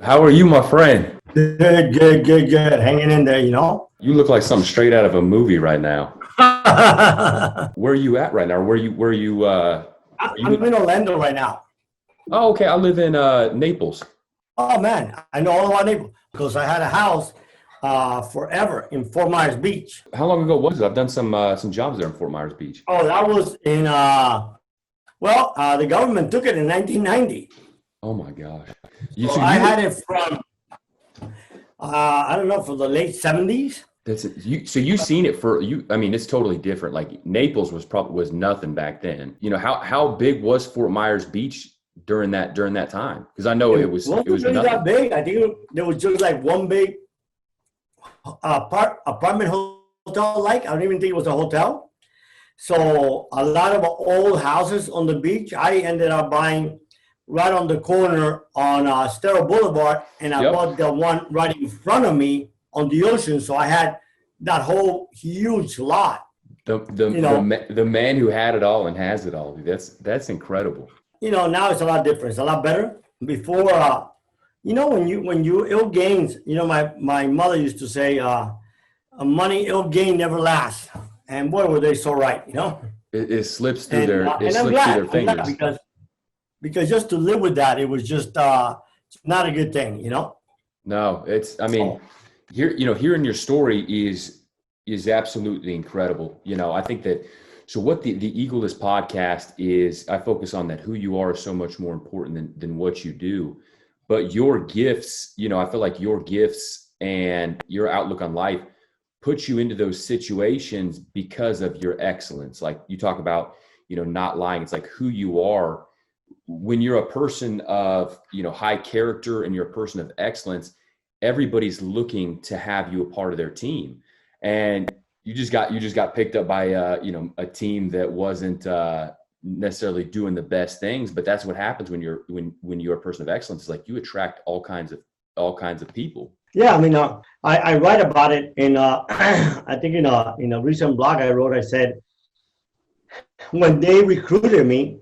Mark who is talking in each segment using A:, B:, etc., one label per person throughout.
A: How are you, my friend?
B: Good, good, good, good. Hanging in there,
A: You look like something straight out of a movie right now.
B: I'm
A: Where are you at right now? Are you
B: in Orlando right now.
A: Oh, okay. I live in Naples.
B: Oh man, I know all about Naples because I had a house forever in Fort Myers Beach.
A: How long ago was it? I've done some jobs there in Fort Myers Beach.
B: Oh, that was in the government took it in 1990.
A: Oh my gosh. You
B: So
A: so
B: I
A: you
B: had it from I don't know, from the late 70s.
A: that's it. You've seen it for you. I mean, it's totally different. Like Naples was nothing back then. How big was Fort Myers Beach during that time? Because I know
B: It
A: it was
B: wasn't really that
A: nothing.
B: big. I think there was just like one big apartment hotel. Like I don't even think it was a hotel. So a lot of old houses on the beach, I ended up buying right on the corner on Stero Boulevard, and I
A: Yep.
B: bought the one right in front of me on the ocean. So I had that whole huge lot.
A: The the
B: You
A: the
B: know,
A: ma- the man who had it all and has it all. That's incredible.
B: now it's a lot different. It's a lot better. Before, when you ill gains, my mother used to say, "Money ill gain never lasts," and boy, were they so right.
A: It slips through
B: And
A: their
B: uh,
A: it
B: and I'm
A: slips through
B: glad.
A: their
B: I'm glad
A: fingers.
B: because just to live with that, it was just not a good thing.
A: No, I mean,
B: So
A: hearing your story is absolutely incredible. I think that so what the EgoLess podcast is, I focus on that who you are is so much more important than what you do. But your gifts, I feel like your gifts and your outlook on life puts you into those situations because of your excellence. Like you talk about, not lying. It's like who you are when you're a person of high character and you're a person of excellence. Everybody's looking to have you a part of their team, and you just got picked up by a team that wasn't necessarily doing the best things. But that's what happens when you're a person of excellence. It's like you attract all kinds of people.
B: yeah, I mean, I write about it in I think in a recent blog I wrote. I said when they recruited me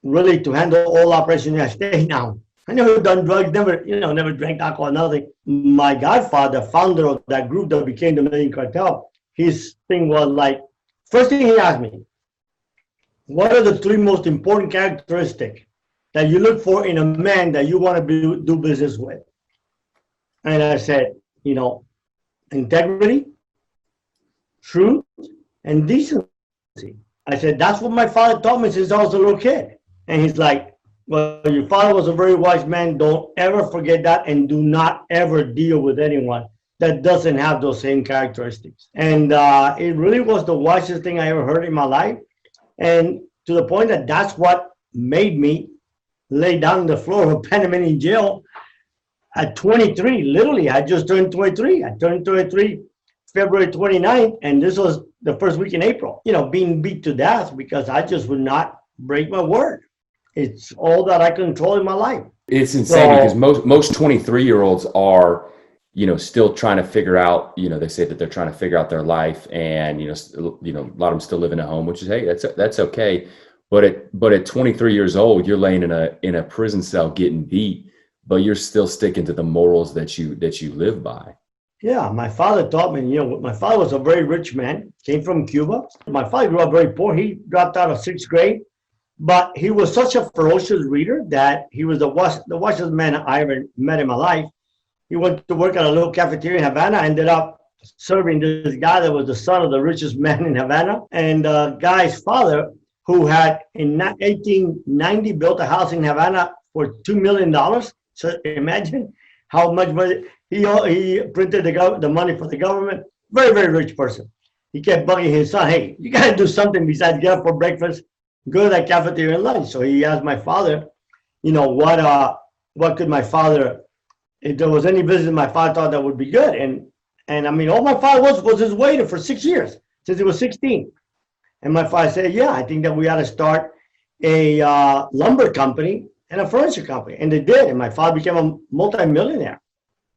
B: really to handle all Operation United States. Now I never done drugs, never drank alcohol, nothing. My godfather, founder of that group that became the Medellin Cartel, his thing was like, first thing he asked me, what are the three most important characteristics that you look for in a man that you want to do business with? And I said, integrity, truth, and decency. I said, that's what my father taught me since I was a little kid. And he's like, well, your father was a very wise man. Don't ever forget that, and do not ever deal with anyone that doesn't have those same characteristics. And it really was the wisest thing I ever heard in my life. And to the point that that's what made me lay down on the floor of a Panamanian jail at 23. Literally, I just turned 23. I turned 23 February 29th, and this was the first week in April. Being beat to death because I just would not break my word. It's all that I control in my life.
A: It's insane because
B: So
A: most 23-year-olds are, still trying to figure out, they say that they're trying to figure out their life, and a lot of them still living at home, which is, hey, that's okay. But at 23 years old, you're laying in a prison cell getting beat, but you're still sticking to the morals that you live by.
B: yeah, my father taught me. My father was a very rich man, came from Cuba. My father grew up very poor. He dropped out of sixth grade, but he was such a ferocious reader that he was the wisest man I ever met in my life. He went to work at a little cafeteria in Havana, ended up serving this guy that was the son of the richest man in Havana. And the guy's father, who had in 1890 built a house in Havana for $2 million. So imagine how much money he printed the money for the government. Very, very rich person. He kept bugging his son, hey, you got to do something besides get up for breakfast, go to that cafeteria and lunch. So he asked my father, what could my father, if there was any business my father thought that would be good. And I mean, all my father was his waiter for 6 years, since he was 16. And my father said, yeah, I think that we ought to start a lumber company and a furniture company. And they did. And my father became a multimillionaire.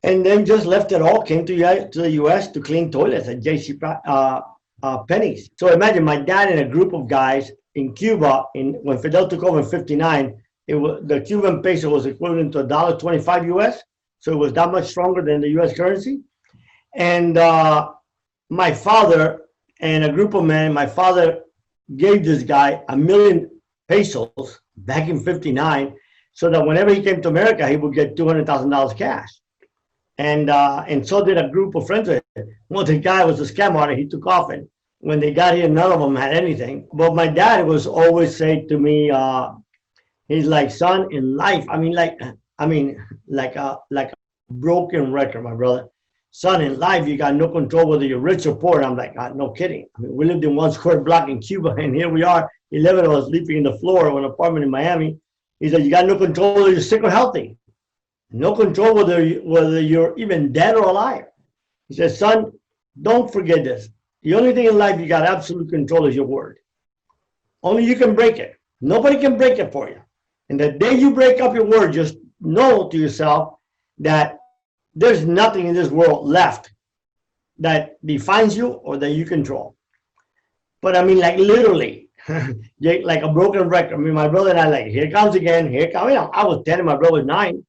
B: And then just left it all, came to the US to clean toilets at JC Penney's. So imagine my dad and a group of guys in Cuba, when Fidel took over in 59, the Cuban peso was equivalent to $1.25 US. So it was that much stronger than the US currency. And my father and a group of men, my father gave this guy 1,000,000 pesos back in 59, so that whenever he came to America, he would get $200,000 cash. And so did a group of friends with him. Well, the guy was a scam artist. He took off, and when they got here, none of them had anything. But my dad was always saying to me, he's like, son, in life, like a broken record, my brother. Son, in life, you got no control whether you're rich or poor. And I'm like, no kidding. I mean, we lived in one square block in Cuba, and here we are, 11 of us sleeping in the floor of an apartment in Miami. He said, you got no control whether you're sick or healthy. No control whether you're even dead or alive. He says, son, don't forget this. The only thing in life you got absolute control is your word. Only you can break it. Nobody can break it for you. And the day you break up your word, just know to yourself that there's nothing in this world left that defines you or that you control. But I mean, like literally, like a broken record. I mean, my brother and I, like, here it comes again, here it comes. You know, I was 10 and my brother was 9.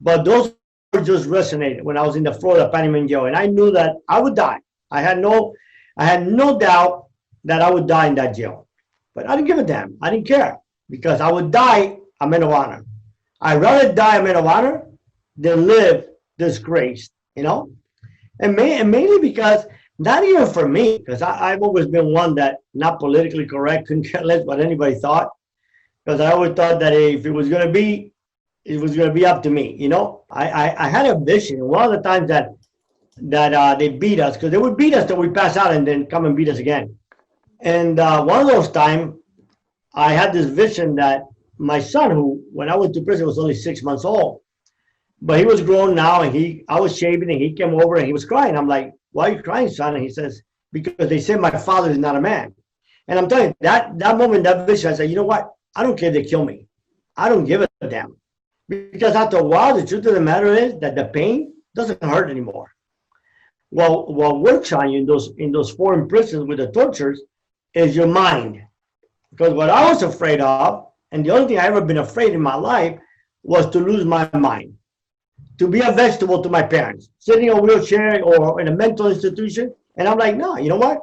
B: But those just resonated when I was in the Florida Panamanian jail, and I knew that I would die. I had no doubt that I would die in that jail. But I didn't give a damn. I didn't care, because I would die a man of honor. I'd rather die a man of honor than live disgraced, you know? And mainly because, not even for me, because I've always been one that not politically correct, couldn't care less what anybody thought, because I always thought that if it was going to be, it was going to be up to me, you know? I had a vision. One of the times that they beat us, because they would beat us till we pass out and then come and beat us again. And one of those times, I had this vision that my son, who, when I went to prison, was only 6 months old, but he was grown now, and I was shaving, and he came over and he was crying. I'm like, why are you crying, son? And he says, because they said my father is not a man. And I'm telling you, that moment, that vision, I said, you know what? I don't care if they kill me. I don't give a damn. Because after a while, the truth of the matter is that the pain doesn't hurt anymore. Well, what works on you in those foreign prisons with the tortures is your mind. Because what I was afraid of, and the only thing I ever been afraid in my life, was to lose my mind, to be a vegetable to my parents, sitting in a wheelchair or in a mental institution. And I'm like, no, you know what?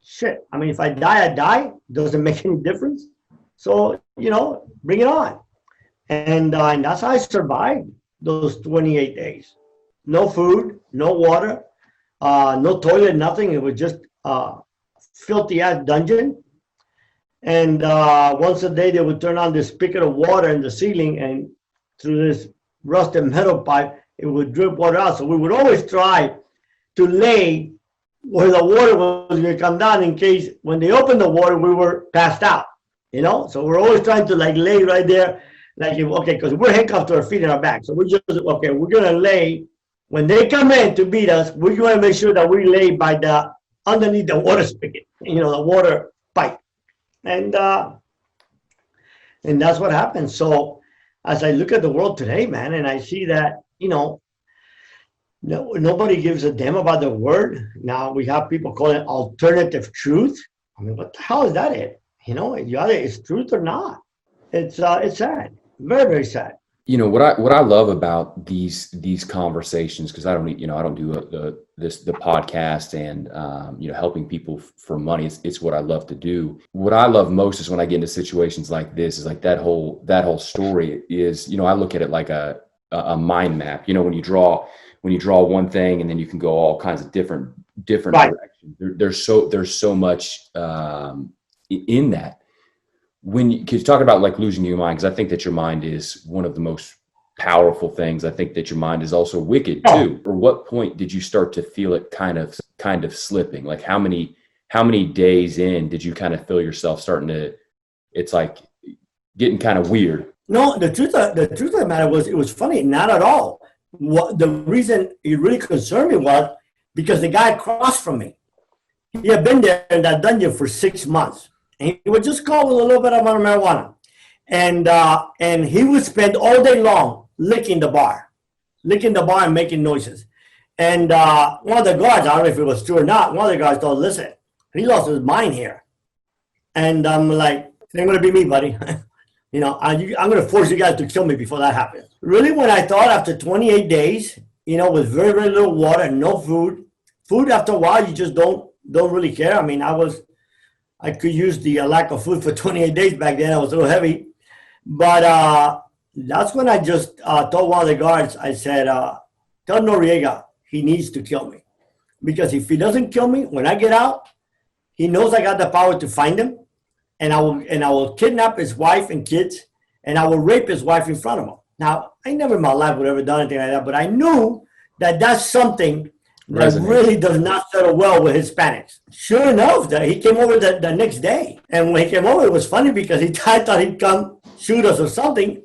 B: Shit. I mean, if I die, I die. Doesn't make any difference. So, you know, bring it on. And that's how I survived those 28 days. No food, no water, no toilet, nothing. It was just a filthy ass dungeon. And once a day, they would turn on this spigot of water in the ceiling, and through this rusted metal pipe, it would drip water out. So we would always try to lay where the water was going to come down, in case when they opened the water, we were passed out, you know? So we're always trying to like lay right there. Like, okay, because we're handcuffed to our feet and our back. So we're just, okay, we're going to lay, when they come in to beat us, we're going to make sure that we lay by underneath the water spigot, you know, the water pipe. And that's what happened. So as I look at the world today, man, and I see that, you know, nobody gives a damn about the word. Now we have people calling it alternative truth. I mean, what the hell is that? You know, either it's truth or not. It's sad. Very, very sad.
A: You know, what I love about these conversations, because I don't do the podcast and you know, helping people for money. It's what I love to do. What I love most is when I get into situations like this, is like that whole story is, you know, I look at it like a mind map. You know, when you draw one thing, and then you can go all kinds of different
B: right.
A: directions. There's so much in that. Because you talk about like losing your mind, because I think that your mind is one of the most powerful things. I think that your mind is also wicked too. Or what point did you start to feel it kind of slipping? Like how many days in did you kind of feel yourself starting to, it's like getting kind of weird?
B: No, the truth of the matter was, it was funny, not at all. The reason it really concerned me was because the guy across from me, he had been there in that dungeon for 6 months. And he would just call with a little bit of marijuana. And he would spend all day long licking the bar and making noises. And one of the guards, I don't know if it was true or not, one of the guards told, listen, he lost his mind here. And I'm like, it ain't going to be me, buddy. I'm going to force you guys to kill me before that happens. Really, when I thought after 28 days, with very, very little water, no food after a while, you just don't really care. I mean, I could use the lack of food for 28 days back then. I was a little heavy. But that's when I just told one of the guards, I said, tell Noriega he needs to kill me. Because if he doesn't kill me, when I get out, he knows I got the power to find him. And I will kidnap his wife and kids, and I will rape his wife in front of him. Now, I never in my life would ever done anything like that, but I knew that that's something that really does not settle well with Hispanics. Sure enough, he came over the next day. And when he came over, it was funny because I thought he'd come shoot us or something.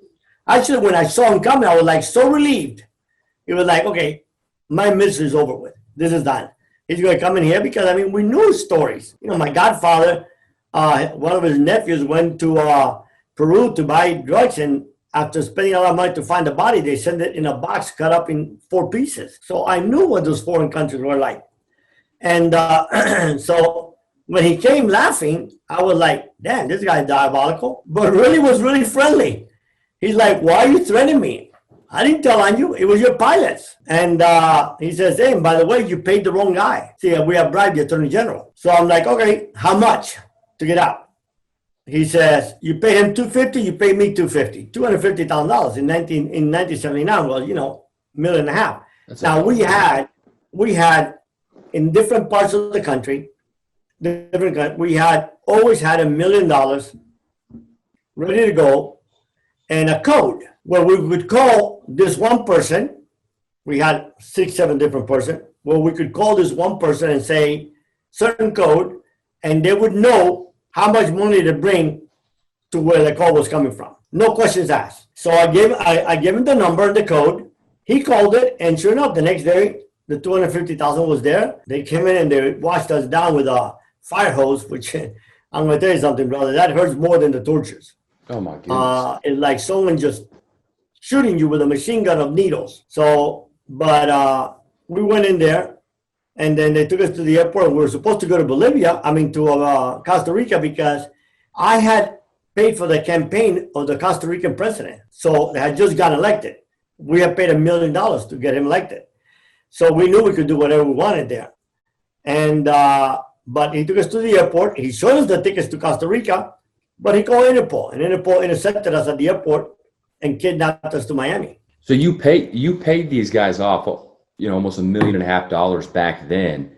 B: Actually, when I saw him coming, I was like so relieved. He was like, okay, my mission is over with. This is done. He's going to come in here because, I mean, we knew stories. My godfather, one of his nephews went to Peru to buy drugs, and after spending a lot of money to find the body, they sent it in a box cut up in 4 pieces. So I knew what those foreign countries were like. And so when he came laughing, I was like, damn, this guy's diabolical, but really was really friendly. He's like, why are you threatening me? I didn't tell on you. It was your pilots. And he says, hey, and by the way, you paid the wrong guy. See, we have bribed the attorney general. So I'm like, okay, how much to get out? He says, you pay him $250, you pay me $250, $250,000 in 1979 was, $1.5 million. Now we had in different parts of the country, we had always had $1 million ready to go and a code where we would call this one person. We had 6, 7 different person where we could call this one person and say certain code, and they would know how much money to bring to where the call was coming from. No questions asked. So I gave him the number and the code. He called it, and sure enough, the next day, the $250,000 was there. They came in and they washed us down with a fire hose, which I'm going to tell you something, brother. That hurts more than the tortures.
A: Oh, my goodness.
B: It's like someone just shooting you with a machine gun of needles. So, but we went in there. And then they took us to the airport. We were supposed to go to to Costa Rica, because I had paid for the campaign of the Costa Rican president. So they had just got elected. We had paid $1 million to get him elected. So we knew we could do whatever we wanted there. And but he took us to the airport. He showed us the tickets to Costa Rica, but he called Interpol, and Interpol intercepted us at the airport and kidnapped us to Miami.
A: So you paid these guys off, almost $1.5 million back then.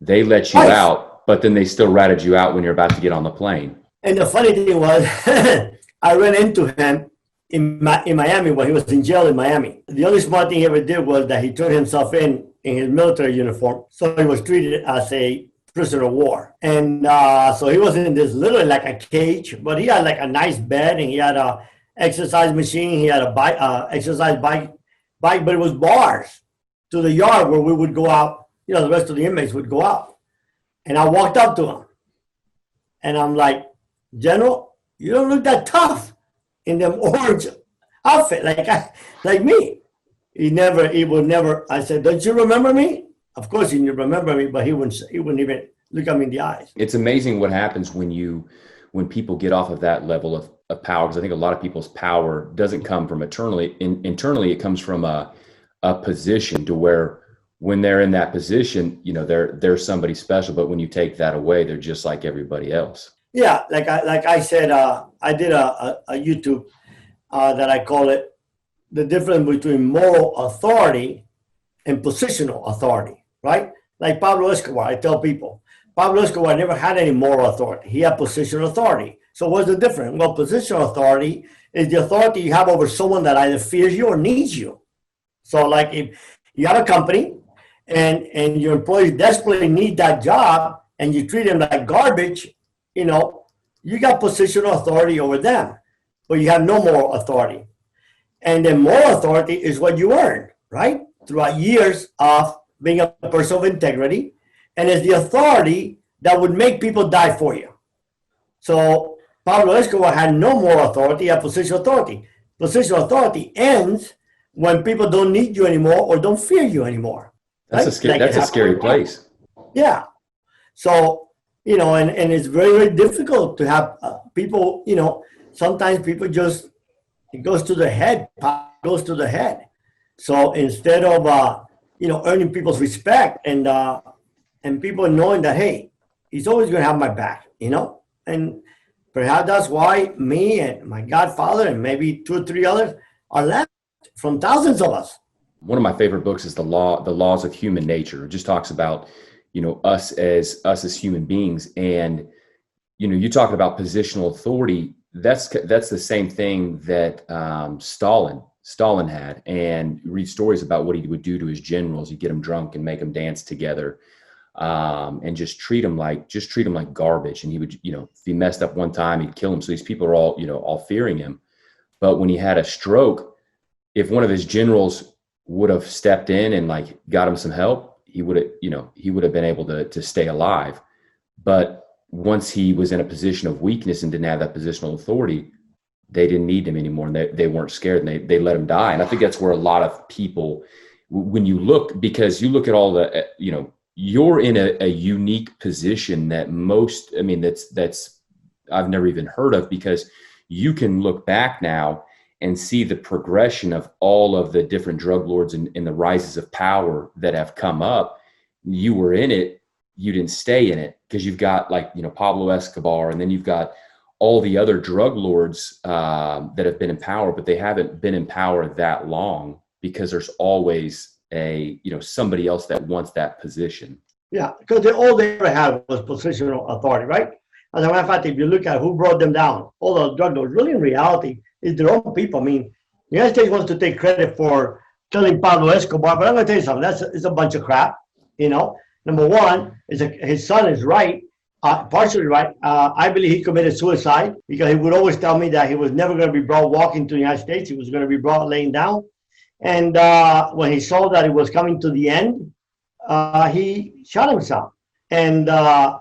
A: They let you out, but then they still ratted you out when you're about to get on the plane. And
B: the funny thing was, I ran into him in Miami when he was in jail in Miami. The only smart thing he ever did was that he turned himself in his military uniform. So he was treated as a prisoner of war. And so he was in this literally like a cage, but he had like a nice bed, and he had a exercise machine. He had a bike, exercise bike, but it was bars to the yard where we would go out. The rest of the inmates would go out. And I walked up to him, and I'm like, General, you don't look that tough in them orange outfit like me. He would never. I said, don't you remember me? Of course he didn't remember me, but he wouldn't even look at me in the eyes. It's amazing what happens when people get off of that level of power, because I think a lot of people's power doesn't come from internally. Internally, it comes from a position to where when they're in that position, they're somebody special. But when you take that away, they're just like everybody else. Yeah, like I said, I did a YouTube that I call it the difference between moral authority and positional authority, right? Like Pablo Escobar, I tell people, Pablo Escobar never had any moral authority. He had positional authority. So what's the difference? Well, positional authority is the authority you have over someone that either fears you or needs you. So like if you have a company and your employees desperately need that job and you treat them like garbage, you got positional authority over them, but you have no moral authority. And then moral authority is what you earn, right? Throughout years of being a person of integrity. And it's the authority that would make people die for you. So Pablo Escobar had no moral authority, he had positional authority. Positional authority ends when people don't need you anymore or don't fear you anymore. That's right? That's a scary place. Yeah. So, and it's very, very difficult to have people, sometimes people just, it goes to the head, goes to the head. So instead of earning people's respect and people knowing that, hey, he's always going to have my back, and perhaps that's why me and my godfather and maybe two or three others are left from thousands of us.
A: One of my favorite books is the laws of human nature. It just talks about, us as human beings. And, you talk about positional authority. That's the same thing that Stalin had. And you read stories about what he would do to his generals. He'd get them drunk and make them dance together, and just treat them like garbage. And he would, if he messed up one time, he'd kill him. So these people are all fearing him. But when he had a stroke, if one of his generals would have stepped in and got him some help, he would have been able to stay alive. But once he was in a position of weakness and didn't have that positional authority, they didn't need him anymore, and they weren't scared, and they let him die. And I think that's where a lot of people, when you look, because you look at all the, you're in a unique position that that's I've never even heard of, because you can look back now and see the progression of all of the different drug lords and the rises of power that have come up. You were in it. You didn't stay in it, because you've got Pablo Escobar, and then you've got all the other drug lords that have been in power, but they haven't been in power that long, because there's always somebody else that wants that position.
B: Yeah, because all they ever had was positional authority, right? As a matter of fact, if you look at who brought them down, all the drug lords, really in reality, is their own people. I mean, the United States wants to take credit for killing Pablo Escobar, but I'm going to tell you something. It's a bunch of crap. Number one is his son is right, partially right. I believe he committed suicide, because he would always tell me that he was never going to be brought walking to the United States. He was going to be brought laying down. And when he saw that it was coming to the end, he shot himself. And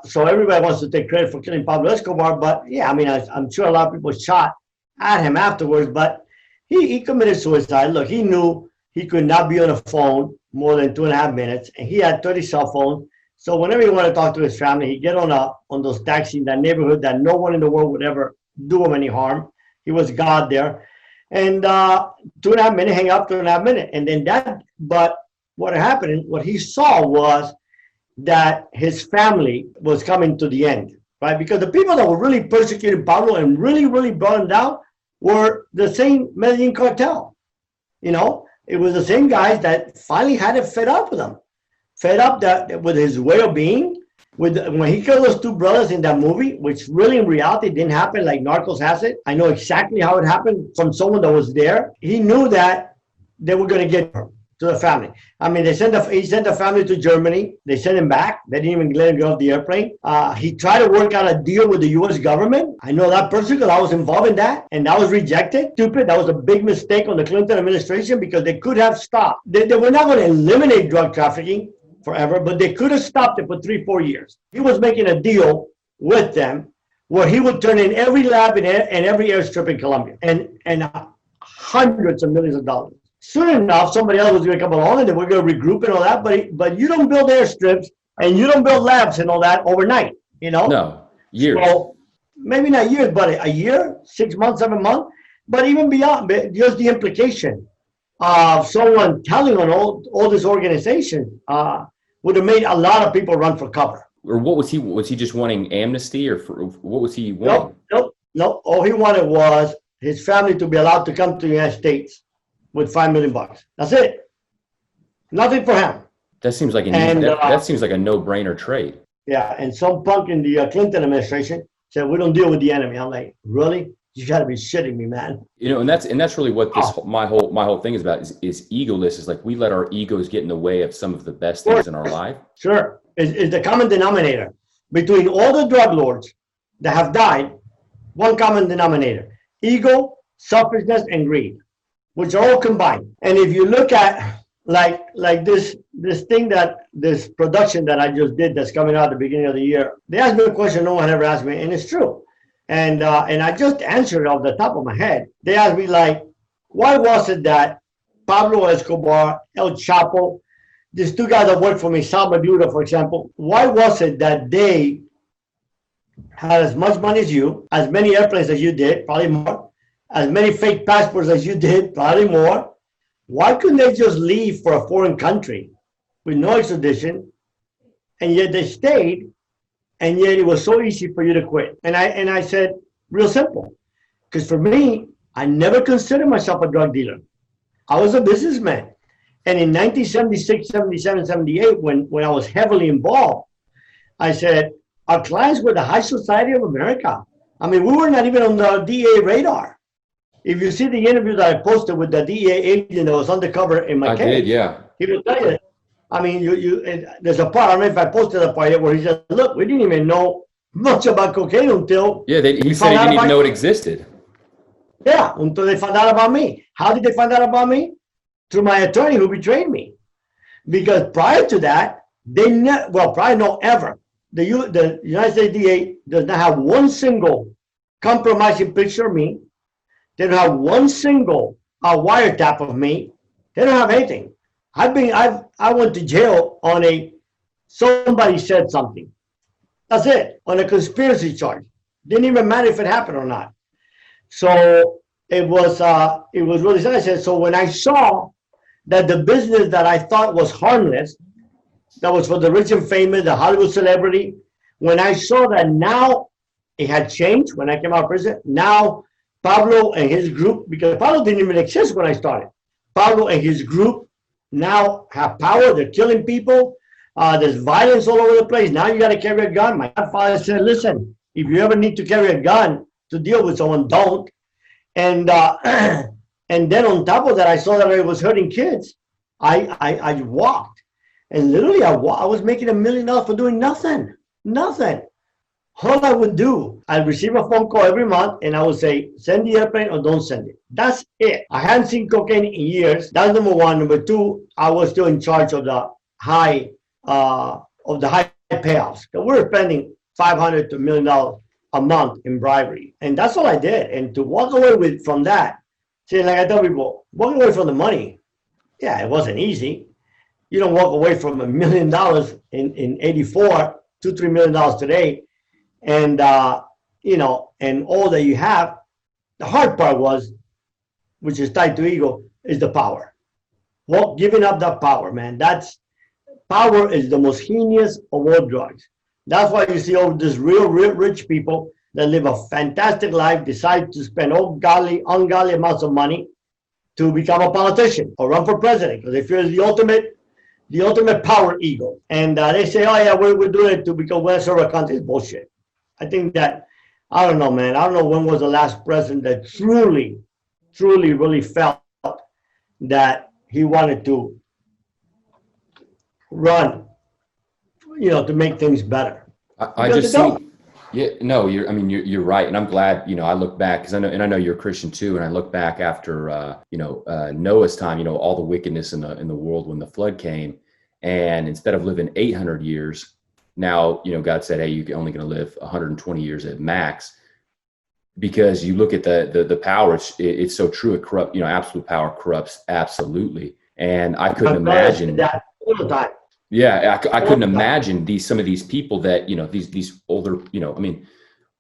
B: so everybody wants to take credit for killing Pablo Escobar. But yeah, I mean, I'm sure a lot of people shot at him afterwards, but he committed suicide. Look, he knew he could not be on a phone more than 2.5 minutes, and he had 30 cell phones. So whenever he wanted to talk to his family, he'd get on those taxis in that neighborhood that no one in the world would ever do him any harm. He was God there. And 2.5 minutes, hang up 2.5 minutes. And then but what happened, what he saw was that his family was coming to the end, right? Because the people that were really persecuting Pablo and really, really brought him down were the same Medellin cartel. It was the same guys that finally had it fed up with him, fed up with his way of being. When he killed those two brothers in that movie, which really in reality didn't happen like Narcos has it. I know exactly how it happened from someone that was there. He knew that they were going to get him to the family. I mean, he sent the family to Germany. They sent him back. They didn't even let him get off the airplane. He tried to work out a deal with the U.S. government. I know that person because I was involved in that, and that was rejected. Stupid. That was a big mistake on the Clinton administration, because they could have stopped. They were not going to eliminate drug trafficking forever, but they could have stopped it for 3-4 years. He was making a deal with them where he would turn in every lab and every airstrip in Colombia, and hundreds of millions of dollars. Soon enough, somebody else was going to come along, and then we're going to regroup and all that. But you don't build airstrips and you don't build labs and all that overnight.
A: No, years.
B: So maybe not years, but a year, 6 months, 7 months. But even beyond, just the implication of someone telling on all this organization would have made a lot of people run for cover.
A: Or what was he? Was he just wanting amnesty, or what was he wanting?
B: Nope. All he wanted was his family to be allowed to come to the United States with $5 million. That's it. Nothing for him.
A: That seems like that seems like a no-brainer trade.
B: Yeah, and some punk in the Clinton administration said, "We don't deal with the enemy." I'm like, really? You got to be shitting me, man.
A: And that's really what this my whole thing is about is egoless. Is like we let our egos get in the way of some of the best things in our life.
B: Sure, is the common denominator between all the drug lords that have died. One common denominator: ego, selfishness, and greed, which are all combined. And if you look at like this production that I just did that's coming out at the beginning of the year, they asked me a question no one ever asked me, and it's true. And I just answered off the top of my head. They asked me, like, why was it that Pablo Escobar, El Chapo, these two guys that work for me, Salvador, for example, why was it that they had as much money as you, as many airplanes as you did, probably more, as many fake passports as you did, probably more. Why couldn't they just leave for a foreign country with no extradition? And yet they stayed, and yet it was so easy for you to quit. And I said, real simple. Because for me, I never considered myself a drug dealer. I was a businessman. And in 1976, 77, 78, when I was heavily involved, I said, our clients were the high society of America. I mean, we were not even on the DEA radar. If you see the interview that I posted with the DEA agent that was undercover in my
A: I
B: case,
A: did, yeah.
B: he will tell you. I mean, there's a part, I don't know if I posted a part yet, where he said, look, we didn't even know much about cocaine until
A: Yeah, he
B: we
A: said
B: found
A: he
B: out
A: didn't even
B: about
A: know it
B: you.
A: existed.
B: Yeah, until they found out about me. How did they find out about me? Through my attorney who betrayed me. Because prior to that, probably no ever. The United States DA does not have one single compromising picture of me. They don't have one single wiretap of me. They don't have anything. I went to jail on somebody said something. That's it, on a conspiracy charge. Didn't even matter if it happened or not. So it was really sad. I said, so when I saw that the business that I thought was harmless, that was for the rich and famous, the Hollywood celebrity, when I saw that now it had changed when I came out of prison, now Pablo and his group, because Pablo didn't even exist when I started, Pablo and his group now have power. They're killing people. There's violence all over the place. Now you got to carry a gun. My godfather said, listen, if you ever need to carry a gun to deal with someone, don't. And and then on top of that, I saw that I was hurting kids. I walked, and literally I was making $1 million for doing nothing, nothing. All I would do, I'd receive a phone call every month, and I would say, send the airplane or don't send it. That's it. I hadn't seen cocaine in years. That's number one. Number two, I was still in charge of the high payoffs. We were spending $500 to $1 million a month in bribery, and that's all I did. And to walk away from that, see, like I tell people, walking away from the money, yeah, it wasn't easy. You don't walk away from $1 million in '84, $2-3 million today, and and all that you have. The hard part was, which is tied to ego, is the power. Well, giving up that power, man. Power is the most heinous of all drugs. That's why you see all these real rich people that live a fantastic life decide to spend ungodly amounts of money to become a politician or run for president because they feel the ultimate power ego. And they say, oh yeah, we're doing it because we're serve our country. It's bullshit. I think that, I don't know, man. I don't know when was the last president that truly really felt that he wanted to run, to make things better.
A: I just see, yeah, no, you're right. And I'm glad, I look back because I know you're a Christian too. And I look back after, Noah's time, all the wickedness in the world when the flood came, and instead of living 800 years, now, God said, hey, you're only going to live 120 years at max, because you look at the power, it's so true. It corrupts, absolute power corrupts absolutely. And I couldn't imagine
B: that all the time.
A: Yeah, I couldn't imagine some of these people that, these older,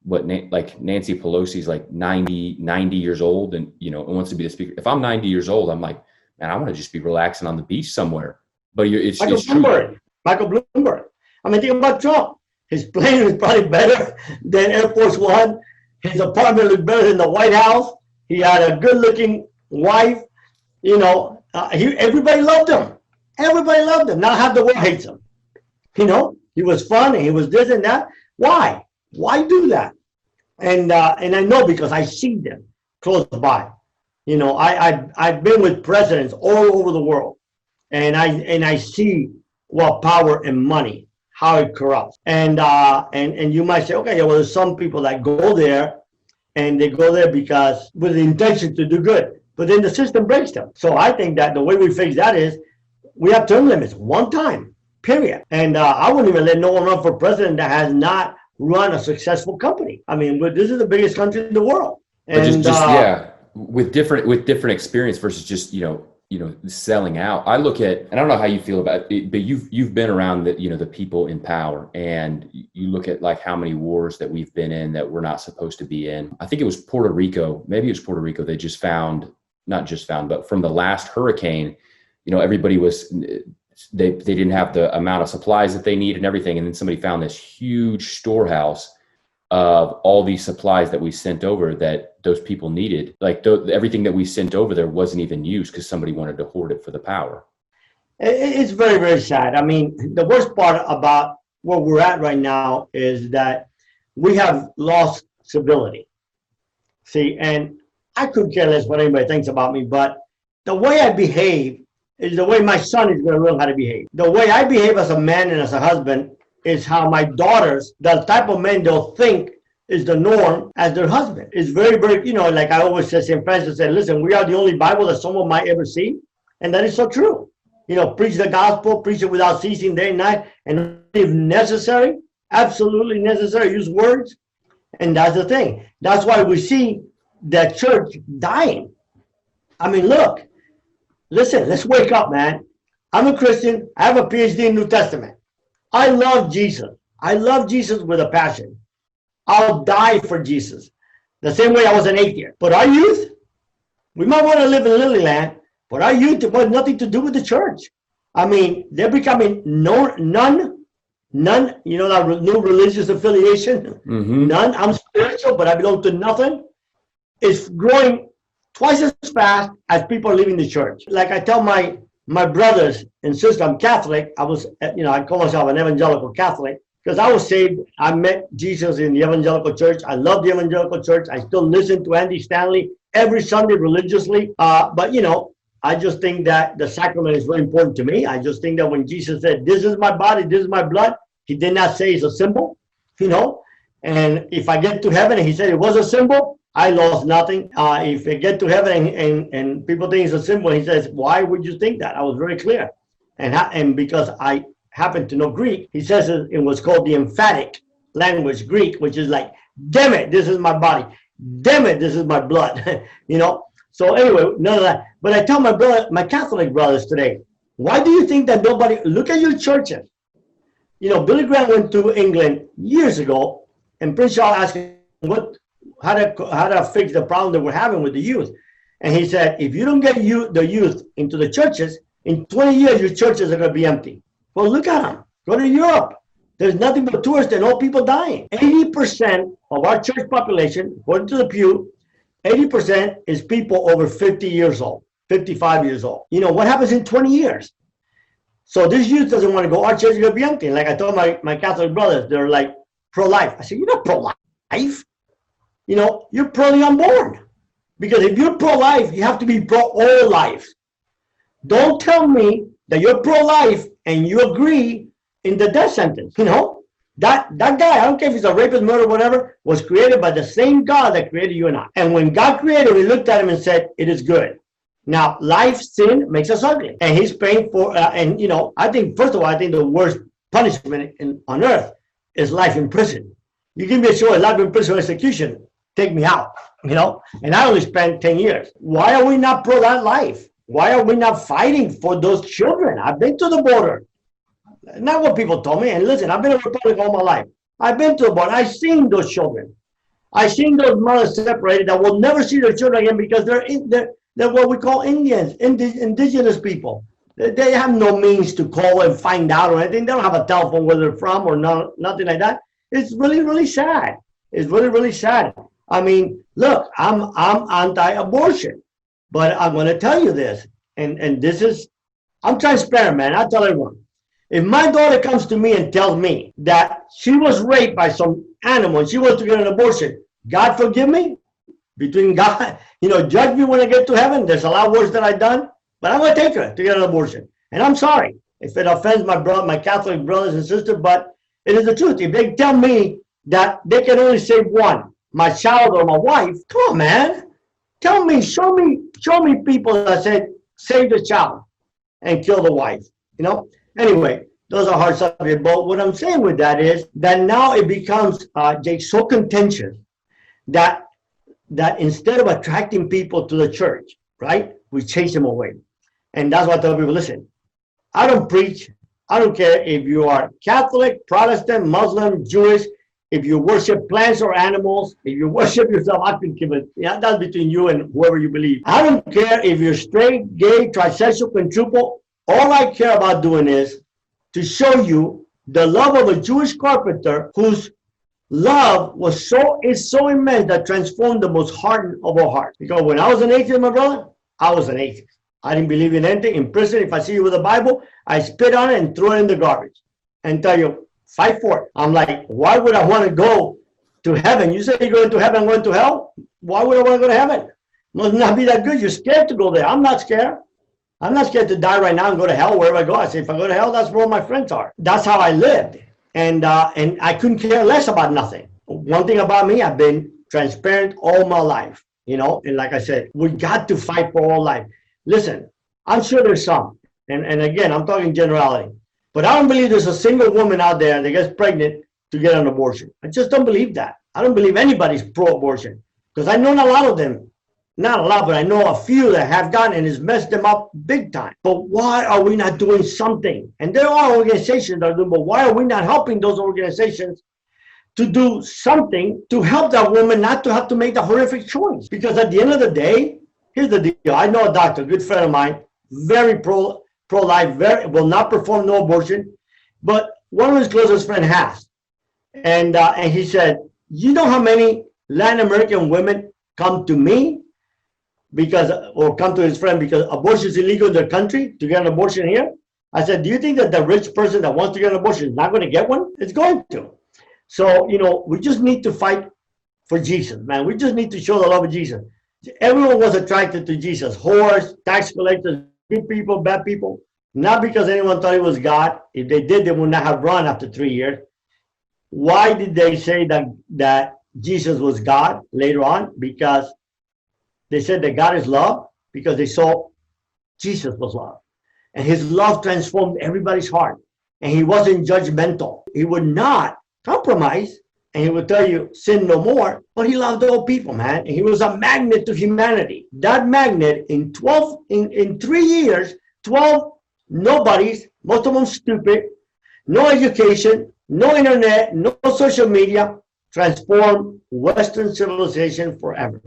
A: like Nancy Pelosi's like 90 years old and, and wants to be the speaker. If I'm 90 years old, I'm like, man, I want to just be relaxing on the beach somewhere. But it's true.
B: Michael Bloomberg. I mean, think about Trump. His plane was probably better than Air Force One. His apartment looked better than the White House. He had a good-looking wife. Everybody loved him. Everybody loved him. Now half the world hates him. He was fun and he was this and that. Why? Why do that? And I know because I see them close by. I've been with presidents all over the world, and I see what power and money, how it corrupts. And you might say, okay, well, there's some people that go there, and they go there because with the intention to do good, but then the system breaks them. So I think that the way we fix that is, we have term limits, one time, period. And I wouldn't even let no one run for president that has not run a successful company. I mean, this is the biggest country in the world. And
A: with different experience versus just, selling out. I look at, and I don't know how you feel about it, but you've been around the people in power, and you look at like how many wars that we've been in that we're not supposed to be in. I think it was Puerto Rico, maybe it was Puerto Rico. They just found, not just found, but from the last hurricane, everybody was, they didn't have the amount of supplies that they need and everything. And then somebody found this huge storehouse of all these supplies that we sent over that those people needed. Like everything that we sent over there wasn't even used because somebody wanted to hoard it for the power.
B: It's very, very sad. I mean, the worst part about where we're at right now is that we have lost civility. See, and I could care less what anybody thinks about me, but the way I behave is the way my son is going to learn how to behave. The way I behave as a man and as a husband is how my daughters, the type of men they'll think is the norm as their husband. It's very, very, like I always say, St. Francis said, listen, we are the only Bible that someone might ever see. And that is so true. Preach the gospel, preach it without ceasing day and night. And if necessary, absolutely necessary, use words. And that's the thing. That's why we see the church dying. I mean, look, listen, let's wake up, man. I'm a Christian. I have a PhD in New Testament. I love Jesus. I love Jesus with a passion. I'll die for Jesus. The same way I was an atheist. But our youth, we might want to live in Lilyland, but our youth have nothing to do with the church. I mean, they're becoming none, that new religious affiliation, none. I'm spiritual, but I belong to nothing. It's growing twice as fast as people are leaving the church. Like I tell my brothers and sisters, I'm Catholic. I call myself an evangelical Catholic because I was saved. I met Jesus in the evangelical church. I love the evangelical church. I still listen to Andy Stanley every Sunday religiously. But I just think that the sacrament is very important to me. I just think that when Jesus said, this is my body, this is my blood, he did not say it's a symbol, And if I get to heaven and he said it was a symbol, I lost nothing. If I get to heaven and people think it's a symbol, he says, why would you think that? I was very clear. And because I happen to know Greek, he says it was called the emphatic language, Greek, which is like, damn it, this is my body. Damn it, this is my blood. So anyway, none of that. But I tell my Catholic brothers today, why do you think that nobody, look at your churches. Billy Graham went to England years ago, and Prince Charles asked him how to fix the problem that we're having with the youth. And he said, if you don't get the youth into the churches, in 20 years, your churches are going to be empty. Well, look at them. Go to Europe. There's nothing but tourists and old people dying. 80% of our church population, according to the Pew, 80% is people over 50 years old, 55 years old. What happens in 20 years? So this youth doesn't want to go. Our church is going to be empty. Like I told my Catholic brothers, they're like pro-life. I said, you're not pro-life. You're pro the unborn. Because if you're pro-life, you have to be pro-all life. Don't tell me that you're pro-life and you agree in the death sentence. That guy, I don't care if he's a rapist, murderer, whatever, was created by the same God that created you and I. And when God created him, he looked at him and said, it is good. Now, life, sin makes us ugly. And he's paying for, I think, first of all, I think the worst punishment on earth is life in prison. You give me a choice, life in prison or execution, take me out, And I only spent 10 years. Why are we not pro that life? Why are we not fighting for those children? I've been to the border. Not what people told me. And listen, I've been a Republican all my life. I've been to the border. I've seen those children. I've seen those mothers separated that will never see their children again because they're what we call Indians, indigenous people. They have no means to call and find out or anything. They don't have a telephone where they're from or nothing like that. It's really, really sad. It's really, really sad. I mean, look, I'm anti-abortion, but I'm going to tell you this, and this is, I'm transparent, man. I tell everyone. If my daughter comes to me and tells me that she was raped by some animal and she wants to get an abortion, God forgive me? Between God, judge me when I get to heaven. There's a lot worse that I've done, but I'm going to take her to get an abortion. And I'm sorry if it offends my Catholic brothers and sisters, but it is the truth. If they tell me that they can only save one, my child or my wife, come on, man. Tell me, show me people that said, save the child and kill the wife, Anyway, those are hard subjects. But what I'm saying with that is that now it becomes, Jake, so contentious that instead of attracting people to the church, right, we chase them away. And that's why I tell people, listen, I don't preach. I don't care if you are Catholic, Protestant, Muslim, Jewish, if you worship plants or animals, if you worship yourself, I can give it. Yeah, that's between you and whoever you believe. I don't care if you're straight, gay, trisexual, quintuple. All I care about doing is to show you the love of a Jewish carpenter whose love is so immense that transformed the most hardened of our hearts. Because when I was an atheist, my brother, I was an atheist. I didn't believe in anything. In prison, if I see you with a Bible, I spit on it and throw it in the garbage and tell you, fight for it. I'm like, why would I want to go to heaven? You say you're going to heaven, going to hell? Why would I want to go to heaven? Must not be that good. You're scared to go there. I'm not scared. I'm not scared to die right now and go to hell wherever I go. I say, if I go to hell, that's where all my friends are. That's how I lived. And I couldn't care less about nothing. One thing about me, I've been transparent all my life, and like I said, we got to fight for all life. Listen, I'm sure there's some, and again, I'm talking generality, but I don't believe there's a single woman out there that gets pregnant to get an abortion. I just don't believe that. I don't believe anybody's pro-abortion because I know a lot of them, not a lot, but I know a few that have gotten and it's messed them up big time. But why are we not doing something? And there are organizations that are doing, but why are we not helping those organizations to do something to help that woman not to have to make the horrific choice? Because at the end of the day, here's the deal. I know a doctor, a good friend of mine, very pro-life, will not perform no abortion, but one of his closest friends has. And he said, you know how many Latin American women come to me or come to his friend because abortion is illegal in their country to get an abortion here? I said, do you think that the rich person that wants to get an abortion is not going to get one? It's going to. So, we just need to fight for Jesus, man. We just need to show the love of Jesus. Everyone was attracted to Jesus. Whores, tax collectors, good people, bad people. Not because anyone thought he was God. If they did, they would not have run after 3 years. Why did they say that Jesus was God later on? Because they said that God is love, because they saw Jesus was love. And his love transformed everybody's heart. And he wasn't judgmental. He would not compromise. And he would tell you, sin no more. But he loved all people, man. And he was a magnet to humanity. That magnet, in 3 years, 12 nobodies, most of them stupid, no education, no internet, no social media, transformed Western civilization forever.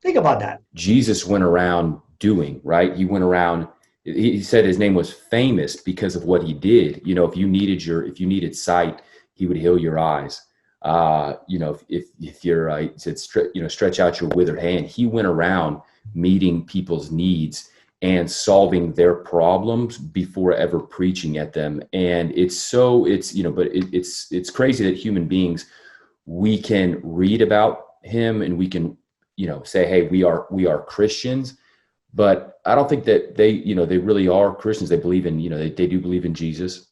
B: Think about that.
A: Jesus went around doing, right? He went around, he said his name was famous because of what he did. If you needed sight, he would heal your eyes. If you're, he said, stretch out your withered hand. He went around meeting people's needs and solving their problems before ever preaching at them. And it's crazy that human beings, we can read about him and we can, say, hey, we are Christians, but I don't think that they really are Christians. They believe in, they do believe in Jesus.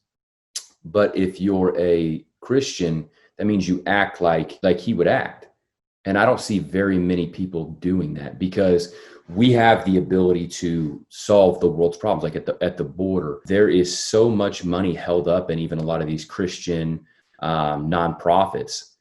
A: But if you're a Christian, that means you act like he would act. And I don't see very many people doing that, because we have the ability to solve the world's problems. Like at the border, there is so much money held up in even a lot of these Christian nonprofits.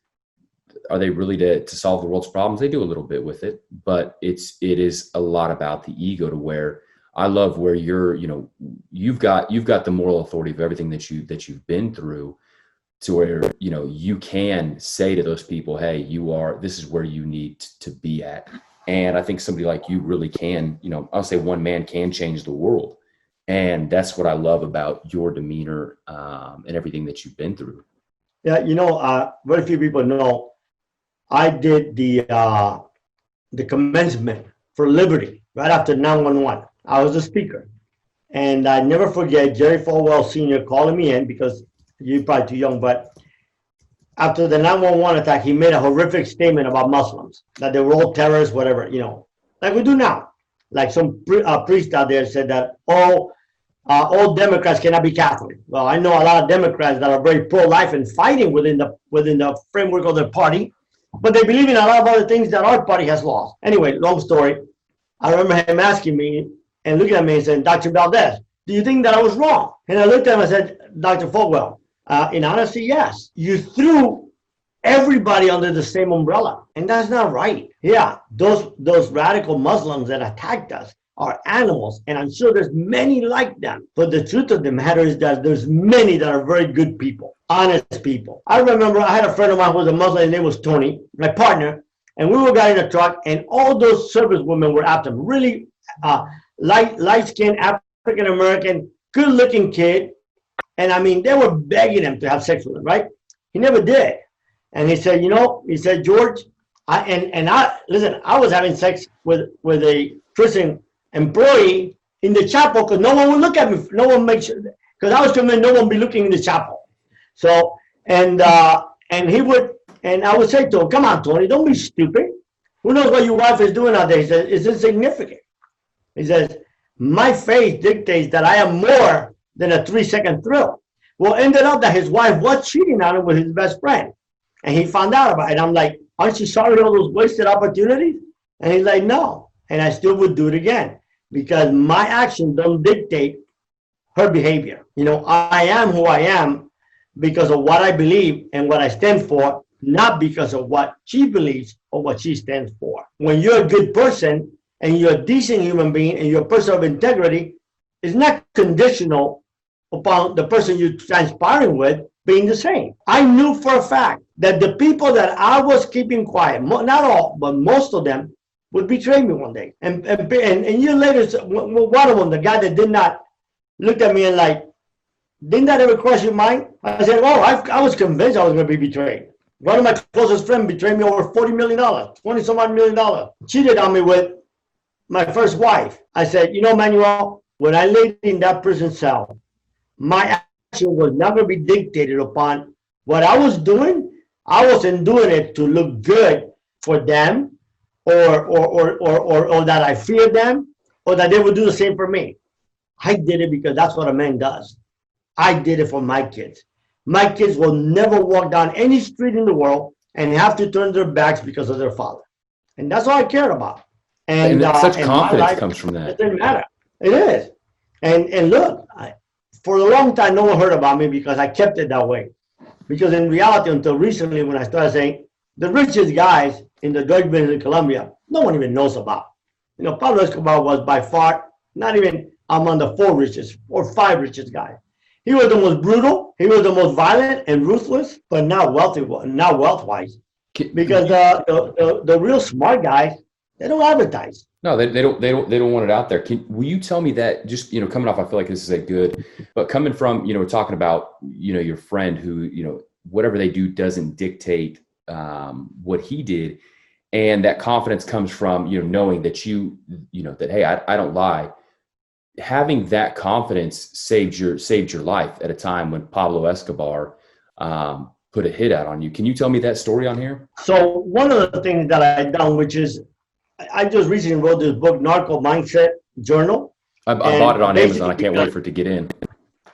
A: Are they really to solve the world's problems? They do a little bit with it, but it is a lot about the ego, to where I love where you've got the moral authority of everything that you've been through, to where, you can say to those people, hey, this is where you need to be at. And I think somebody like you really can, I'll say one man can change the world. And that's what I love about your demeanor and everything that you've been through.
B: Yeah, very few people know I did the commencement for Liberty right after 911. I was the speaker. And I never forget Jerry Falwell Sr. calling me in, because you're probably too young, but after the 911 attack, he made a horrific statement about Muslims, that they were all terrorists, whatever, like we do now. Like some priest out there said that all Democrats cannot be Catholic. Well, I know a lot of Democrats that are very pro-life and fighting within the framework of their party, but they believe in a lot of other things that our party has lost. Anyway, long story. I remember him asking me and looking at me and saying, Dr. Valdes, do you think that I was wrong? And I looked at him and said, Dr. Falwell, in honesty, yes. You threw everybody under the same umbrella, and that's not right. Yeah, those radical Muslims that attacked us, are animals, and I'm sure there's many like them. But the truth of the matter is that there's many that are very good people, honest people. I remember I had a friend of mine who was a Muslim. His name was Tony, my partner, and we were got in a truck, and all those service women were after him. Really light-skinned African American, good-looking kid, and I mean they were begging him to have sex with him. Right? He never did, and he said, he said, George, I listen. I was having sex with a prison employee in the chapel because no one would look at me. No one makes sure because I was convinced no one would be looking in the chapel. So and he would I would say to him, "Come on, Tony, don't be stupid. Who knows what your wife is doing out there?" He says, "It's insignificant." He says, "My faith dictates that I am more than a 3-second thrill." Well, ended up that his wife was cheating on him with his best friend, and he found out about it. And I'm like, "Aren't you sorry all those wasted opportunities?" And he's like, "No," and I still would do it again because my actions don't dictate her behavior. I am who I am because of what I believe and what I stand for, not because of what she believes or what she stands for. When you're a good person and you're a decent human being and you're a person of integrity, it's not conditional upon the person you're transpiring with being the same. I knew for a fact that the people that I was keeping quiet, not all, but most of them, would betray me one day. And years later, one of them, the guy that did not, looked at me and like, "Didn't that ever cross your mind?" I said, "Oh, I was convinced I was going to be betrayed. One of my closest friends betrayed me over $40 million, 20 some odd $million. Cheated on me with my first wife." I said, Manuel, when I laid in that prison cell, my action was not going to be dictated upon what I was doing. I wasn't doing it to look good for them or that I feared them or that they would do the same for me. I did it because that's what a man does. I did it for my kids. My kids will never walk down any street in the world and have to turn their backs because of their father. And that's all I care about.
A: And such
B: and
A: confidence
B: my life,
A: comes from that.
B: it doesn't matter. It is. And look, for a long time, no one heard about me because I kept it that way. Because in reality, until recently, when I started saying the richest guys in the drug business in Colombia, no one even knows about. Pablo Escobar was by far not even among the 4 richest or 5 richest guys. He was the most brutal. He was the most violent and ruthless, but not wealthy, not wealth-wise. Because the real smart guys, they don't advertise.
A: No, they don't want it out there. Will you tell me that just, coming off, I feel like this is a good, but coming from, we're talking about, your friend who, whatever they do doesn't dictate what he did. And that confidence comes from, knowing that that, hey, I don't lie. Having that confidence saved your life at a time when Pablo Escobar put a hit out on you. Can you tell me that story on here?
B: So one of the things that I've done, which is I just recently wrote this book, Narco Mindset Journal.
A: I bought it on Amazon. I can't wait for it to get in.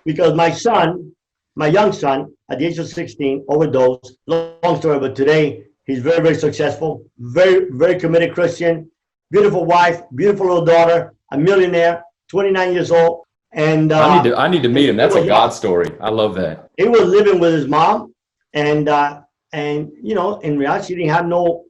B: Because my young son, at the age of 16, overdosed. Long story, but today he's very, very successful, very, very committed Christian, beautiful wife, beautiful little daughter, a millionaire, 29 years old. And
A: I need to meet him. That's a God story. I love that.
B: He was living with his mom, and in reality, he didn't have no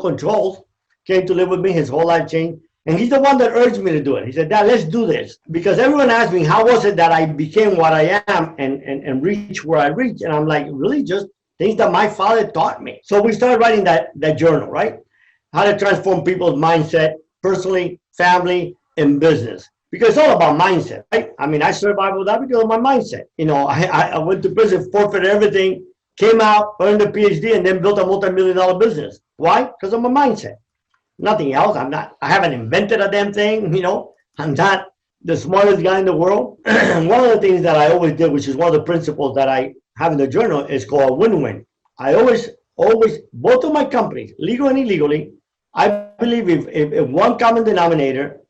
B: controls. Came to live with me, his whole life changed. And he's the one that urged me to do it. He said, "Dad, let's do this." Because everyone asked me, how was it that I became what I am and reached where I reached? And I'm like, really just things that my father taught me. So we started writing that journal, right? How to transform people's mindset, personally, family, and business. Because it's all about mindset, right? I mean, I survived with that because of my mindset. I went to prison, forfeited everything, came out, earned a PhD, and then built a multi-million-dollar business. Why? Because of my mindset. Nothing else. I haven't invented a damn thing. I'm not the smartest guy in the world. One of the things that I always did, which is one of the principles that I have in the journal, is called win-win. I always, both of my companies, legal and illegally, I believe if one common denominator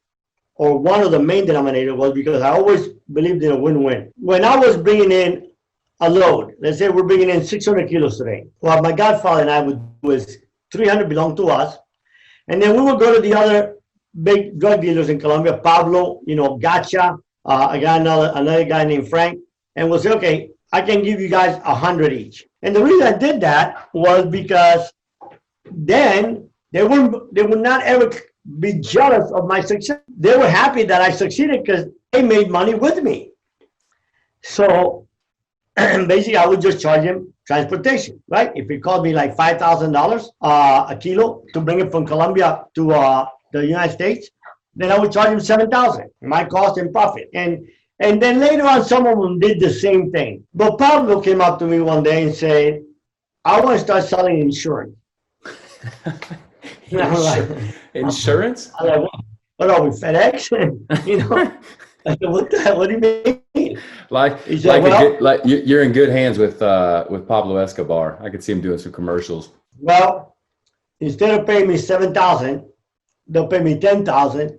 B: or one of the main denominators was because I always believed in a win-win. When I was bringing in a load, let's say we're bringing in 600 kilos today. Well, my godfather and I would do is 300 belong to us. And then we would go to the other big drug dealers in Colombia, Pablo, Gacha, I got another guy named Frank, and we'll say, okay, I can give you guys 100 each. And the reason I did that was because then they would not ever be jealous of my success. They were happy that I succeeded because they made money with me. So basically, I would just charge him transportation, right? If he called me like $5,000 a kilo to bring it from Colombia to the United States, then I would charge him 7,000. My cost and profit, and then later on, some of them did the same thing. But Pablo came up to me one day and said, "I want to start selling insurance."
A: Insurance?
B: I'm like, what are we, FedEx? You know, I said, what the hell? What do you mean? He said,
A: You're in good hands with Pablo Escobar. I could see him doing some commercials.
B: Well, instead of paying me 7,000, they'll pay me 10,000,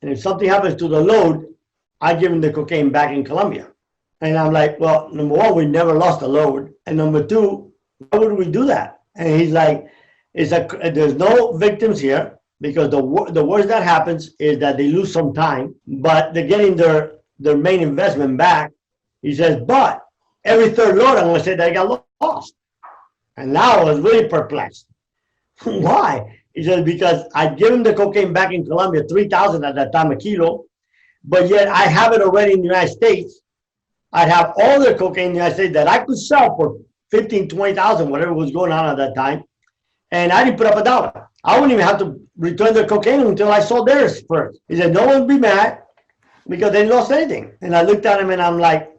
B: and if something happens to the load, I give him the cocaine back in Colombia. And I'm like, well, number one, we never lost a load, and number two, why would we do that? And he's like, there's no victims here, because the worst that happens is that they lose some time, but they're getting their main investment back. He says, but every third load, I'm going to say that I got lost. And now I was really perplexed. Why? He says, because I'd given the cocaine back in Colombia, 3,000 at that time a kilo, but yet I have it already in the United States. I'd have all the cocaine in the United States that I could sell for 15, 20,000, whatever was going on at that time. And I didn't put up a dollar. I wouldn't even have to return the cocaine until I sold theirs first. He said, no one would be mad because they lost anything. And I looked at him and I'm like,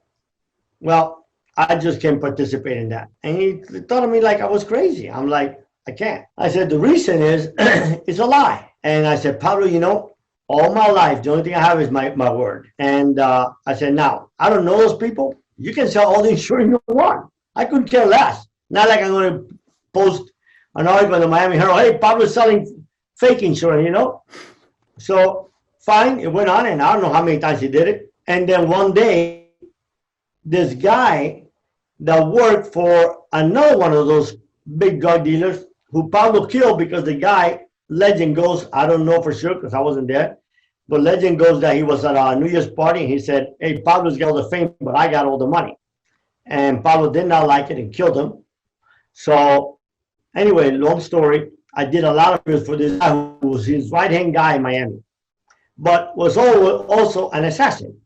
B: well, I just can't participate in that. And he thought of me like I was crazy. I'm like, I can't. I said, the reason is, it's a lie. And I said, Pablo, you know, all my life, the only thing I have is my word. And I said, now, I don't know those people. You can sell all the insurance you want. I couldn't care less. Not like I'm going to post an article in the Miami Herald, hey, Pablo's selling fake insurance, you know? So fine, it went on, and I don't know how many times he did it. And then one day, this guy that worked for another one of those big drug dealers who Pablo killed, because the guy, legend goes, I don't know for sure because I wasn't there, but legend goes that he was at a New Year's party and he said, hey, Pablo's got all the fame, but I got all the money. And Pablo did not like it and killed him. So anyway, long story, I did a lot of it for this guy who was his right-hand guy in Miami, but was also an assassin.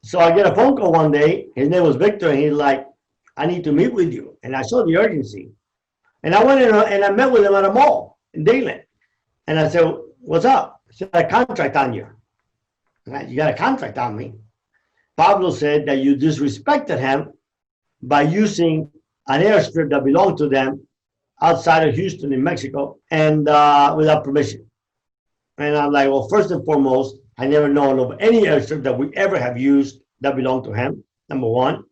B: So I get a phone call one day. His name was Victor, and he's like, I need to meet with you. And I saw the urgency. And I went in and I met with him at a mall in Dayland. And I said, what's up? He said, I got a contract on you. You got a contract on me. Pablo said that you disrespected him by using an airstrip that belonged to them outside of Houston in Mexico and without permission. And I'm like, well, first and foremost, I never known of any airstrip that we ever have used that belonged to him, number one.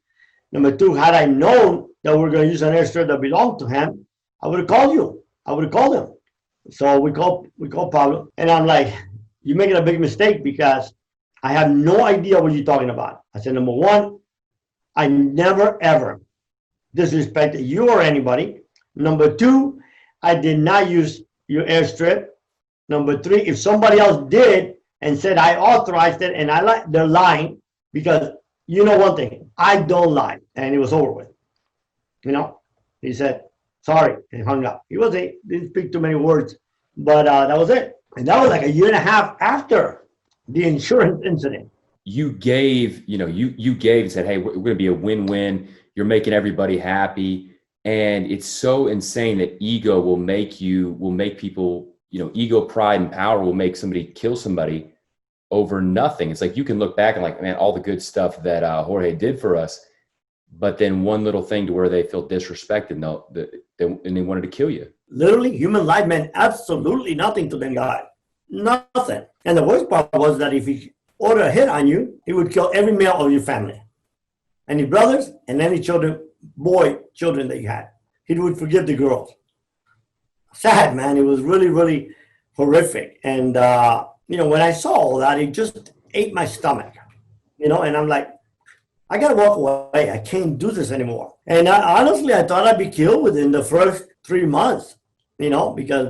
B: Number two, had I known that we're going to use an airstrip that belonged to him, I would have called you. I would have called him. So we called Pablo, and I'm like, you're making a big mistake because I have no idea what you're talking about. I said, number one, I never, ever disrespected you or anybody. Number two, I did not use your airstrip. Number three, if somebody else did and said I authorized it, and they're lying, because you know one thing, I don't lie, and it was over with. You know, he said sorry and hung up. He didn't speak too many words, but that was it. And that was like a year and a half after the insurance incident.
A: You gave and said, hey, we're going to be a win-win. You're making everybody happy. And it's so insane that ego will make people, ego, pride, and power will make somebody kill somebody over nothing. It's like you can look back and like, man, all the good stuff that Jorge did for us, but then one little thing to where they feel disrespected, and they wanted to kill you.
B: Literally, human life meant absolutely nothing to them guys. Nothing. And the worst part was that if he ordered a hit on you, he would kill every male of your family, any brothers and any children that you had. He would forgive the girls. Sad, man. It was really, really horrific. And, when I saw all that, it just ate my stomach, and I'm like, I got to walk away. I can't do this anymore. And honestly, I thought I'd be killed within the first 3 months, because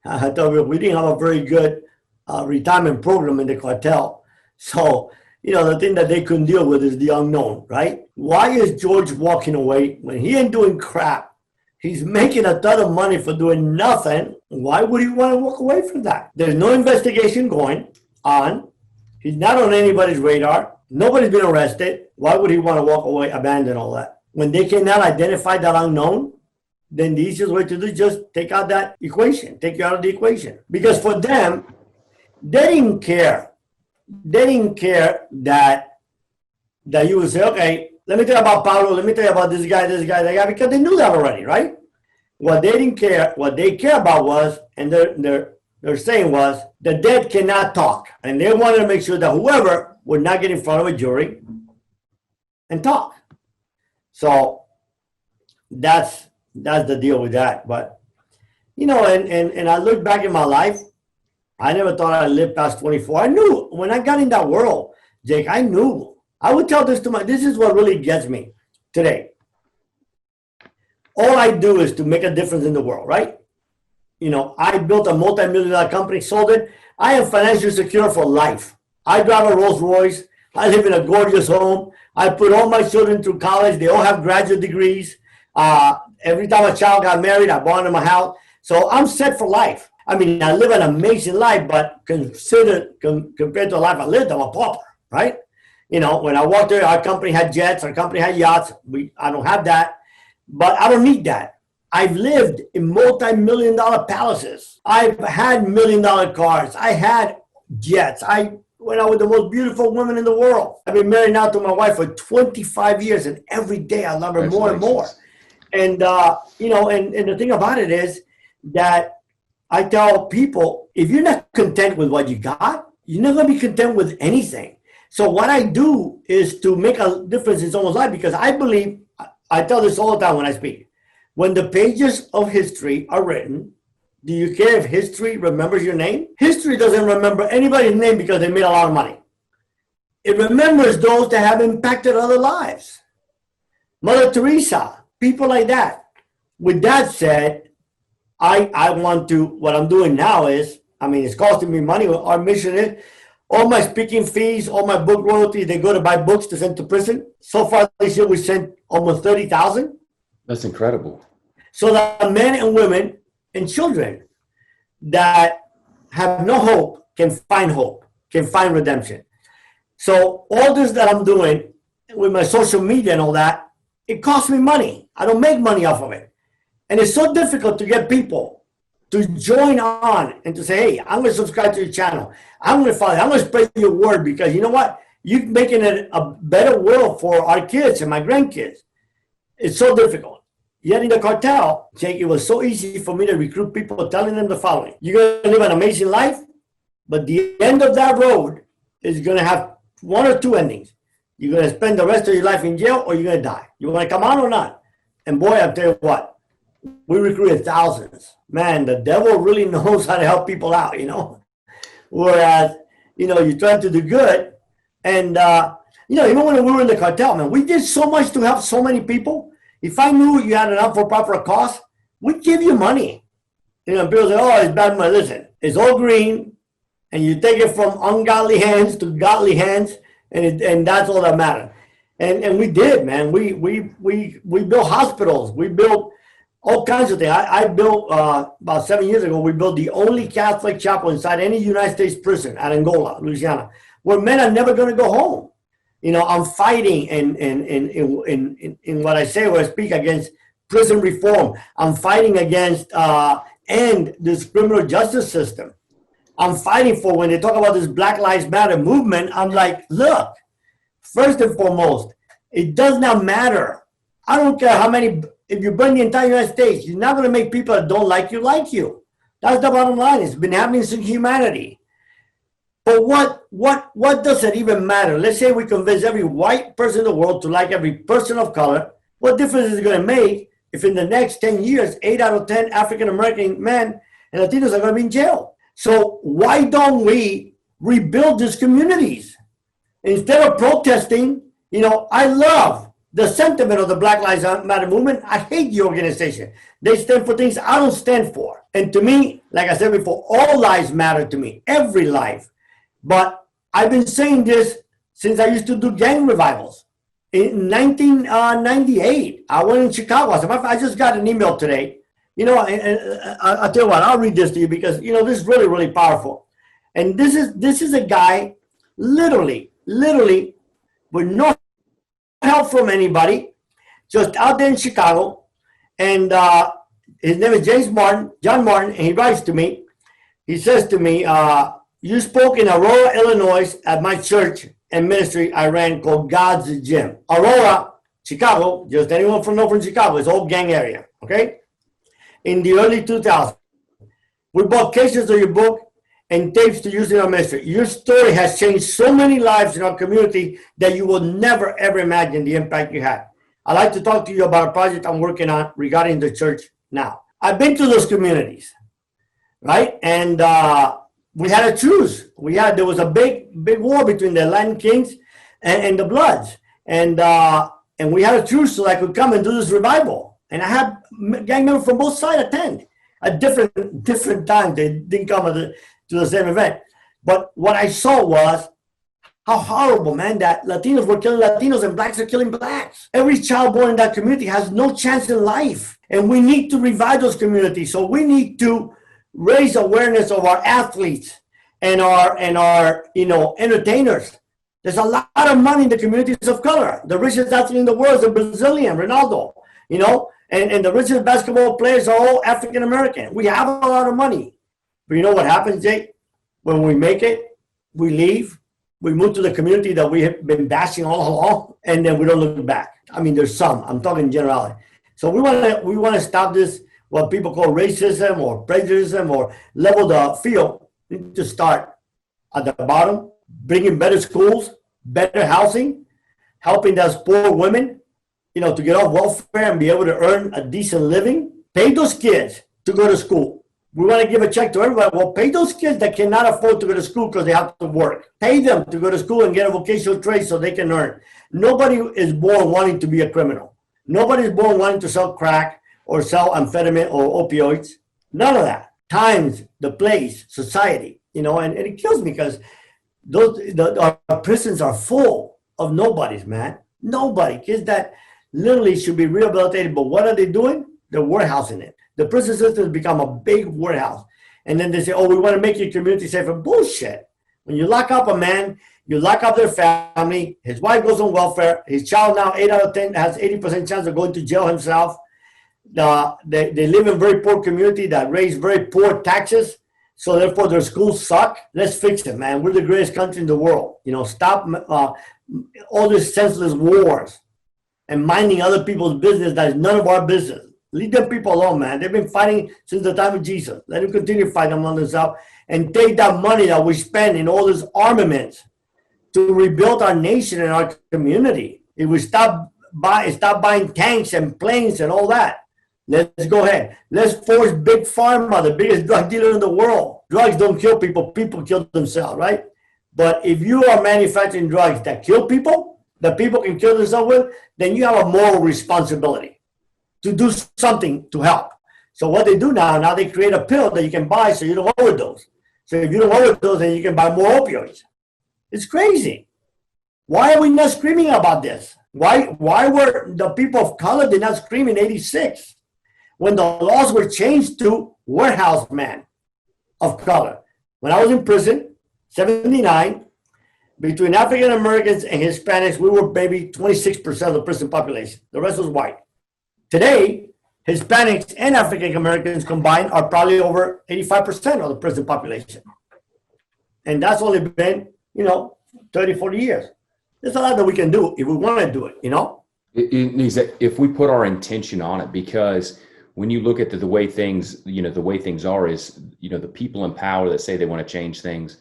B: I thought we didn't have a very good retirement program in the cartel. So, the thing that they couldn't deal with is the unknown, right? Why is George walking away when he ain't doing crap? He's making a ton of money for doing nothing. Why would he want to walk away from that? There's no investigation going on. He's not on anybody's radar. Nobody's been arrested. Why would he want to walk away, abandon all that? When they cannot identify that unknown, then the easiest way to do is just take out that equation, take you out of the equation. Because for them, they didn't care. They didn't care that you would say, okay, let me tell you about Pablo, let me tell you about this guy, that guy, because they knew that already, right? What they didn't care, what they care about was, and their saying was, the dead cannot talk. And they wanted to make sure that whoever would not get in front of a jury and talk. So that's the deal with that. But, you know, and I look back in my life, I never thought I'd live past 24. I knew when I got in that world, Jake, I knew. I would tell this this is what really gets me today. All I do is to make a difference in the world, right? You know, I built a multi-million-dollar company, sold it. I am financially secure for life. I drive a Rolls Royce. I live in a gorgeous home. I put all my children through college. They all have graduate degrees. Every time a child got married, I bought them a house. So I'm set for life. I mean, I live an amazing life, but compared to the life I lived, I'm a pauper, right? You know, when I walked there, our company had jets, our company had yachts. I don't have that, but I don't need that. I've lived in multi-million-dollar palaces. I've had $1 million cars. I had jets. I went out with the most beautiful women in the world. I've been married now to my wife for 25 years, and every day I love her more and more. And, you know, and the thing about it is that I tell people, if you're not content with what you got, you're not going to be content with anything. So what I do is to make a difference in someone's life, because I believe, I tell this all the time when I speak, when the pages of history are written, do you care if history remembers your name? History doesn't remember anybody's name because they made a lot of money. It remembers those that have impacted other lives. Mother Teresa, people like that. With that said, I want to, what I'm doing now is, I mean, it's costing me money. Our mission is, all my speaking fees, all my book royalties, they go to buy books to send to prison. So far this year, we sent almost 30,000.
A: That's incredible.
B: So that men and women and children that have no hope can find hope, can find redemption. So all this that I'm doing with my social media and all that, it costs me money. I don't make money off of it. And it's so difficult to get people to join on and to say, hey, I'm going to subscribe to your channel. I'm going to follow you. I'm going to spread your word, because you know what? You're making it a better world for our kids and my grandkids. It's so difficult. Yet in the cartel, Jake, it was so easy for me to recruit people, telling them the following. You're going to live an amazing life, but the end of that road is going to have one or two endings. You're going to spend the rest of your life in jail, or you're going to die. You want to come out or not? And boy, I'll tell you what. We recruited thousands. Man, the devil really knows how to help people out, you know. Whereas, you know, you're trying to do good. And, you know, even when we were in the cartel, man, we did so much to help so many people. If I knew you had an not-for-profit cause, we'd give you money. You know, people say, oh, it's bad money. Listen, it's all green, and you take it from ungodly hands to godly hands, and that's all that matters. And we did, man. We built hospitals. We built all kinds of things. I built, about 7 years ago, we built the only Catholic chapel inside any United States prison at Angola, Louisiana, where men are never going to go home. You know, I'm fighting in what I say, where I speak against prison reform. I'm fighting against end this criminal justice system. I'm fighting for, when they talk about this Black Lives Matter movement, I'm like, look, first and foremost, it does not matter. I don't care how many, if you burn the entire United States, you're not going to make people that don't like you like you. That's the bottom line. It's been happening since humanity. But what does it even matter? Let's say we convince every white person in the world to like every person of color. What difference is it going to make if in the next 10 years, 8 out of 10 African-American men and Latinos are going to be in jail? So why don't we rebuild these communities? Instead of protesting, you know, I love the sentiment of the Black Lives Matter movement. I hate the organization. They stand for things I don't stand for. And to me, like I said before, all lives matter to me, every life. But I've been saying this since I used to do gang revivals In 1998, I went in Chicago. As a matter of fact, I just got an email today. I'll tell you what, I'll read this to you because, this is really, really powerful. And this is a guy literally with no help from anybody, just out there in Chicago. And his name is John Martin, and he writes to me. He says to me, you spoke in Aurora, Illinois at my church and ministry I ran called God's Gym. Aurora, Chicago, just anyone from Chicago, it's all gang area, okay? In the early 2000s. We bought cases of your book and tapes to use in our ministry. Your story has changed so many lives in our community that you will never, ever imagine the impact you had. I'd like to talk to you about a project I'm working on regarding the church now. I've been to those communities, right? And we had a truce. There was a big war between the Latin Kings and the Bloods. And we had a truce so I could come and do this revival. And I had gang members from both sides attend at different times. They didn't come to the same event. But what I saw was how horrible, man, that Latinos were killing Latinos and blacks are killing blacks. Every child born in that community has no chance in life. And we need to revive those communities. So we need to raise awareness of our athletes and our entertainers. There's a lot of money in the communities of color. The richest athlete in the world is a Brazilian, Ronaldo, and the richest basketball players are all African American. We have a lot of money. But you know what happens, Jake? When we make it, we leave, we move to the community that we have been bashing all along, and then we don't look back. I mean, there's some. I'm talking generally. So we want to stop this, what people call racism or prejudice or level the field. We need to start at the bottom, bringing better schools, better housing, helping those poor women, to get off welfare and be able to earn a decent living. Pay those kids to go to school. We want to give a check to everybody. Well, pay those kids that cannot afford to go to school because they have to work. Pay them to go to school and get a vocational trade so they can earn. Nobody is born wanting to be a criminal. Nobody is born wanting to sell crack or sell amphetamine or opioids. None of that. Times, the place, society, and it kills me because our prisons are full of nobodies, man. Nobody. Kids that literally should be rehabilitated, but what are they doing? They're warehousing it. The prison system has become a big warehouse. And then they say, we want to make your community safer. Bullshit. When you lock up a man, you lock up their family, his wife goes on welfare, his child now 8 out of 10 has 80% chance of going to jail himself. They live in a very poor community that raise very poor taxes, so therefore their schools suck. Let's fix it, man. We're the greatest country in the world. Stop all these senseless wars and minding other people's business that is none of our business. Leave them people alone, man. They've been fighting since the time of Jesus. Let them continue fighting among themselves and take that money that we spend in all these armaments to rebuild our nation and our community. If we stop buying tanks and planes and all that, let's go ahead. Let's force Big Pharma, the biggest drug dealer in the world. Drugs don't kill people. People kill themselves, right? But if you are manufacturing drugs that kill people, that people can kill themselves with, then you have a moral responsibility to do something to help. So what they do now they create a pill that you can buy so you don't overdose. So if you don't overdose, then you can buy more opioids. It's crazy. Why are we not screaming about this? Why were the people of color did not scream in 86 when the laws were changed to warehouse man of color? When I was in prison, 79, between African Americans and Hispanics, we were maybe 26% of the prison population. The rest was white. Today, Hispanics and African Americans combined are probably over 85% of the prison population. And that's only been, 30, 40 years. There's a lot that we can do if we want to do it,
A: If we put our intention on it, because when you look at the way things, the way things are is, the people in power that say they want to change things,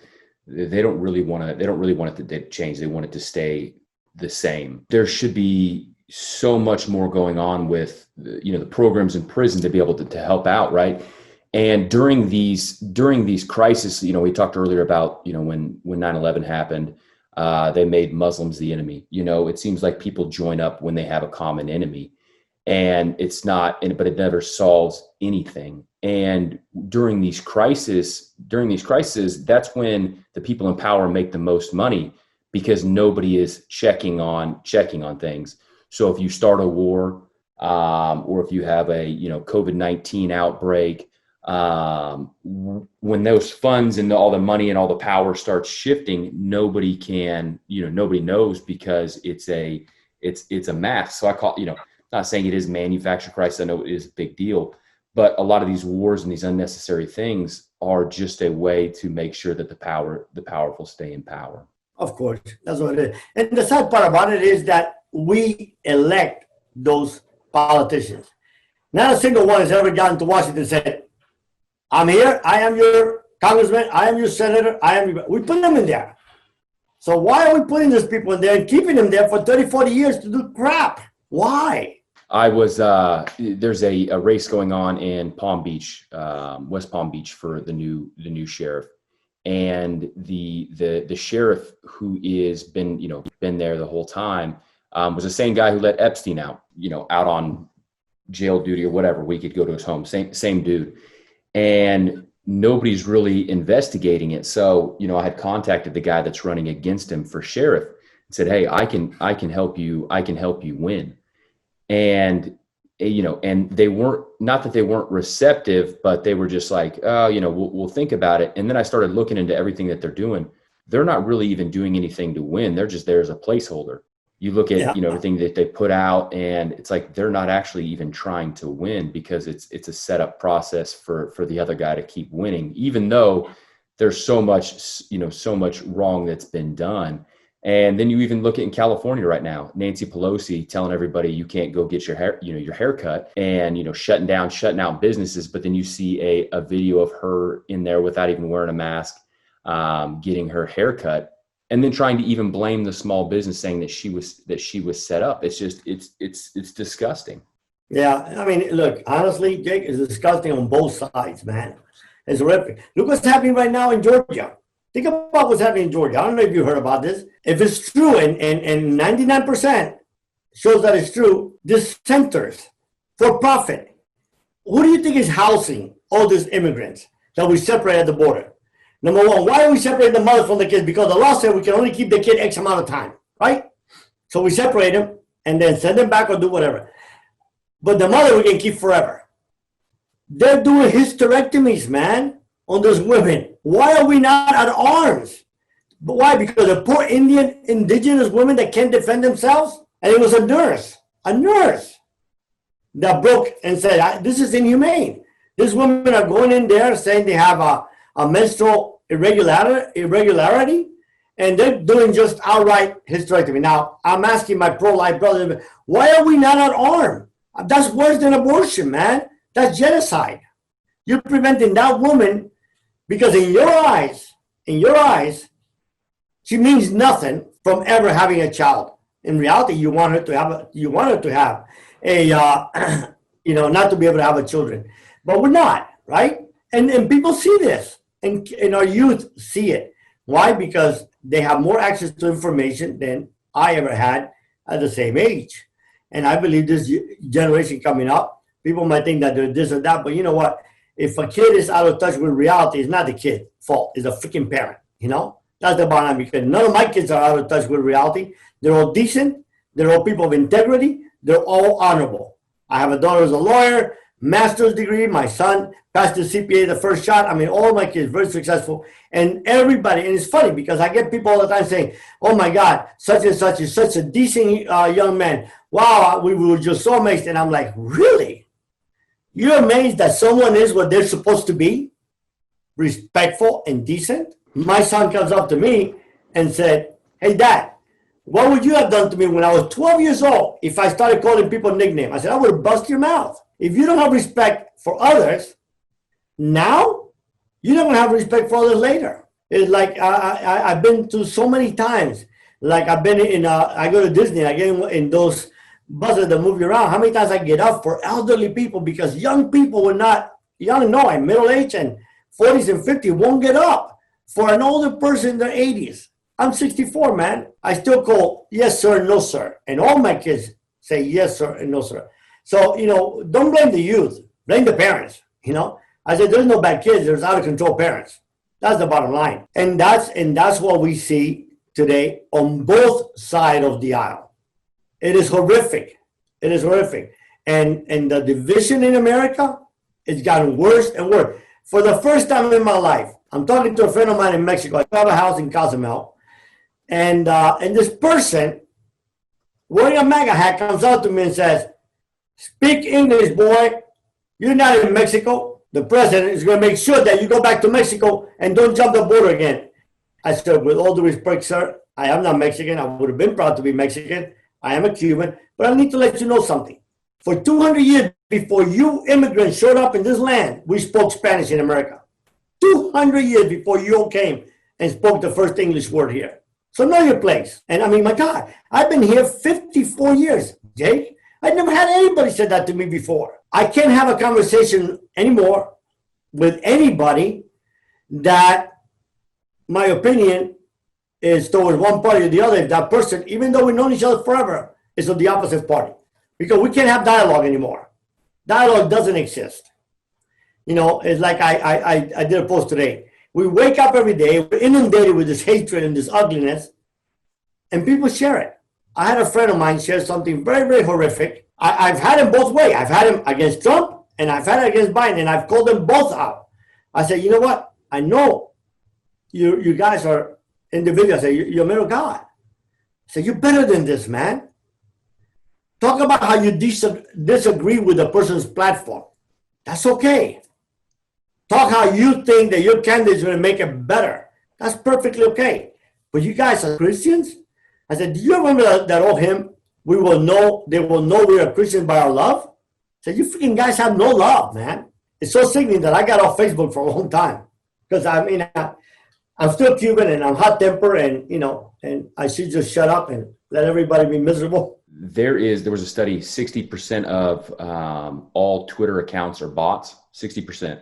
A: they don't really want it to change. They want it to stay the same. There should be so much more going on with, the programs in prison to be able to help out. Right. And during these crises, we talked earlier about, when 9/11 happened, they made Muslims the enemy. It seems like people join up when they have a common enemy, and but it never solves anything. And during these crises, that's when the people in power make the most money, because nobody is checking on things. So if you start a war, or if you have a COVID-19 outbreak, when those funds and all the money and all the power starts shifting, nobody knows, because it's a math. So I call, not saying it is manufactured crisis. I know it is a big deal, but a lot of these wars and these unnecessary things are just a way to make sure that the powerful stay in power.
B: Of course, that's what it is. And the sad part about it is that we elect those politicians. Not a single one has ever gotten to Washington and said, I'm here, I am your congressman, I am your senator, we put them in there. So why are we putting these people in there and keeping them there for 30, 40 years to do crap? Why?
A: I was, there's a race going on in Palm Beach, West Palm Beach, for the new sheriff. And the sheriff who is been there the whole time, was the same guy who let Epstein out on jail duty or whatever. We could go to his home, same dude. And nobody's really investigating it. So, I had contacted the guy that's running against him for sheriff and said, hey, I can help you. I can help you win. And, and they weren't, not that they weren't receptive, but they were just like, oh, we'll think about it. And then I started looking into everything that they're doing. They're not really even doing anything to win. They're just there as a placeholder. You look at, everything that they put out, and it's like, they're not actually even trying to win, because it's a setup process for the other guy to keep winning, even though there's so much wrong that's been done. And then you even look at in California right now, Nancy Pelosi telling everybody you can't go get your hair cut, and, shutting down businesses. But then you see a video of her in there without even wearing a mask, getting her hair cut. And then trying to even blame the small business, saying that she was set up. It's just, it's disgusting.
B: Yeah. I mean, look, honestly, Jake, it's disgusting on both sides, man. It's horrific. Look what's happening right now in Georgia. Think about what's happening in Georgia. I don't know if you heard about this. If it's true, and 99% shows that it's true, this centers for profit. Who do you think is housing all these immigrants that we separate at the border? Number one, why are we separating the mother from the kids? Because the law said we can only keep the kid X amount of time, right? So we separate them and then send them back or do whatever. But the mother we can keep forever. They're doing hysterectomies, man, on those women. Why are we not at arms? But why? Because the poor indigenous women that can't defend themselves? And it was a nurse that broke and said, this is inhumane. These women are going in there saying they have a menstrual irregularity, and they're doing just outright hysterectomy. Now, I'm asking my pro-life brother, why are we not at arm? That's worse than abortion, man. That's genocide. You're preventing that woman because in your eyes, she means nothing from ever having a child. In reality, you want her to have a not to be able to have a children, but we're not, right? And people see this. And our youth see it. Why? Because they have more access to information than I ever had at the same age. And I believe this generation coming up, people might think that they're this or that, but you know what? If a kid is out of touch with reality, it's not the kid's fault. It's the freaking parent, That's the bottom line, because none of my kids are out of touch with reality. They're all decent. They're all people of integrity. They're all honorable. I have a daughter who's a lawyer, master's degree. My son passed the CPA the first shot. I mean, all my kids very successful, and everybody. And it's funny because I get people all the time saying, "Oh my God, such and such is such a decent young man. Wow, we were just so amazed." And I'm like, "Really? You're amazed that someone is what they're supposed to be, respectful and decent?" My son comes up to me and said, "Hey, Dad, what would you have done to me when I was 12 years old if I started calling people nicknames?" I said, "I would bust your mouth. If you don't have respect for others now, you're not going to have respect for others later." It's like I've been to so many times. Like I've been in, I go to Disney, I get in those buses that move you around. How many times I get up for elderly people because young people will not, I'm middle age and 40s and 50s won't get up for an older person in their 80s. I'm 64, man. I still call yes, sir, no, sir. And all my kids say yes, sir, and no, sir. So, don't blame the youth. Blame the parents, I said, there's no bad kids. There's out of control parents. That's the bottom line. And that's what we see today on both sides of the aisle. It is horrific. It is horrific. And the division in America, it's gotten worse and worse. For the first time in my life, I'm talking to a friend of mine in Mexico. I have a house in Cozumel. And this person wearing a MAGA hat comes out to me and says, "Speak English, boy. You're not in Mexico. The president is going to make sure that you go back to Mexico and don't jump the border again." I said, "With all due respect, sir, I am not Mexican. I would have been proud to be Mexican. I am a Cuban. But I need to let you know something. For 200 years before you immigrants showed up in this land, we spoke Spanish in America. 200 years before you all came and spoke the first English word here. So know your place." And I mean, my God, I've been here 54 years, Jake. I've never had anybody say that to me before. I can't have a conversation anymore with anybody that my opinion is towards one party or the other. If that person, even though we've known each other forever, is of the opposite party. Because we can't have dialogue anymore. Dialogue doesn't exist. You know, it's like I did a post today. We wake up every day, we're inundated with this hatred and this ugliness, and people share it. I had a friend of mine share something very, very horrific. I've had him both ways. I've had him against Trump, and I've had it against Biden, and I've called them both out. I said, "You know what? I know you guys are individuals. I say, you're men of God. I said, you're better than this, man. Talk about how you disagree with a person's platform. That's okay. Talk how you think that your candidate is going to make it better. That's perfectly okay. But you guys are Christians?" I said, "Do you remember that old hymn? They will know we are Christians by our love." I said, "You freaking guys have no love, man." It's so sickening that I got off Facebook for a long time. Because I mean, I'm still Cuban and I'm hot tempered and, you know, and I should just shut up and let everybody be miserable.
A: There was a study, 60% of all Twitter accounts are bots, 60%.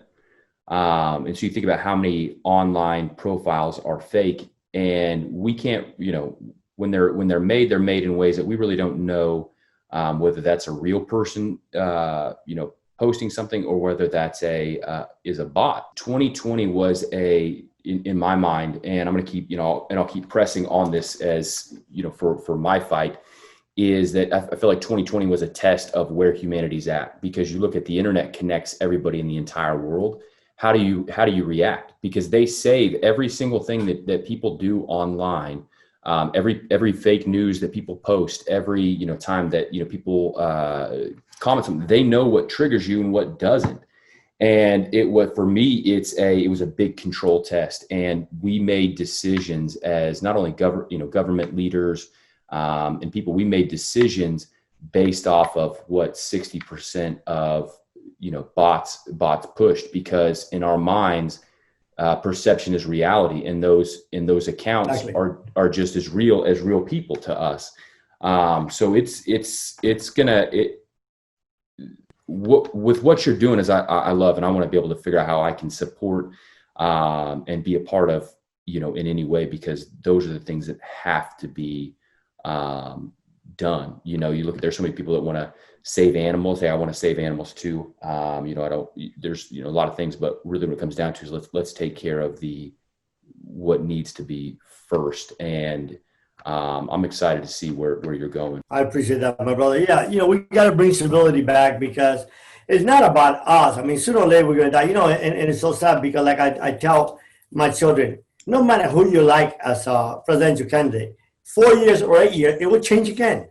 A: And so you think about how many online profiles are fake, and we can't, you know, when they're made in ways that we really don't know whether that's a real person, you know, posting something, or whether that's is a bot. 2020 was in my mind, and I'm going to keep, you know, and I'll keep pressing on this as, you know, for my fight, is that I feel like 2020 was a test of where humanity's at, because you look at the internet connects everybody in the entire world. How do you react? Because they save every single thing that people do online, every fake news that people post, every, you know, time that, you know, people comment something, they know what triggers you and what doesn't. And for me, it was a big control test, and we made decisions as not only government leaders and people. We made decisions based off of what 60% of, you know, bots pushed, because in our minds, perception is reality, and those accounts Exactly. are just as real people to us. So it's gonna with what you're doing is I love, and I want to be able to figure out how I can support and be a part of, you know, in any way, because those are the things that have to be done. You know, you look at, there's so many people that want to save animals. Hey, I want to save animals too. You know, there's, you know, a lot of things, but really what it comes down to is let's take care of what needs to be first. And I'm excited to see where you're going.
B: I appreciate that, my brother. Yeah, you know, we got to bring civility back, because it's not about us. I mean, sooner or later we're going to die, you know, and it's so sad, because like I tell my children, no matter who you like as a presidential candidate, 4 years or 8 years, it will change again,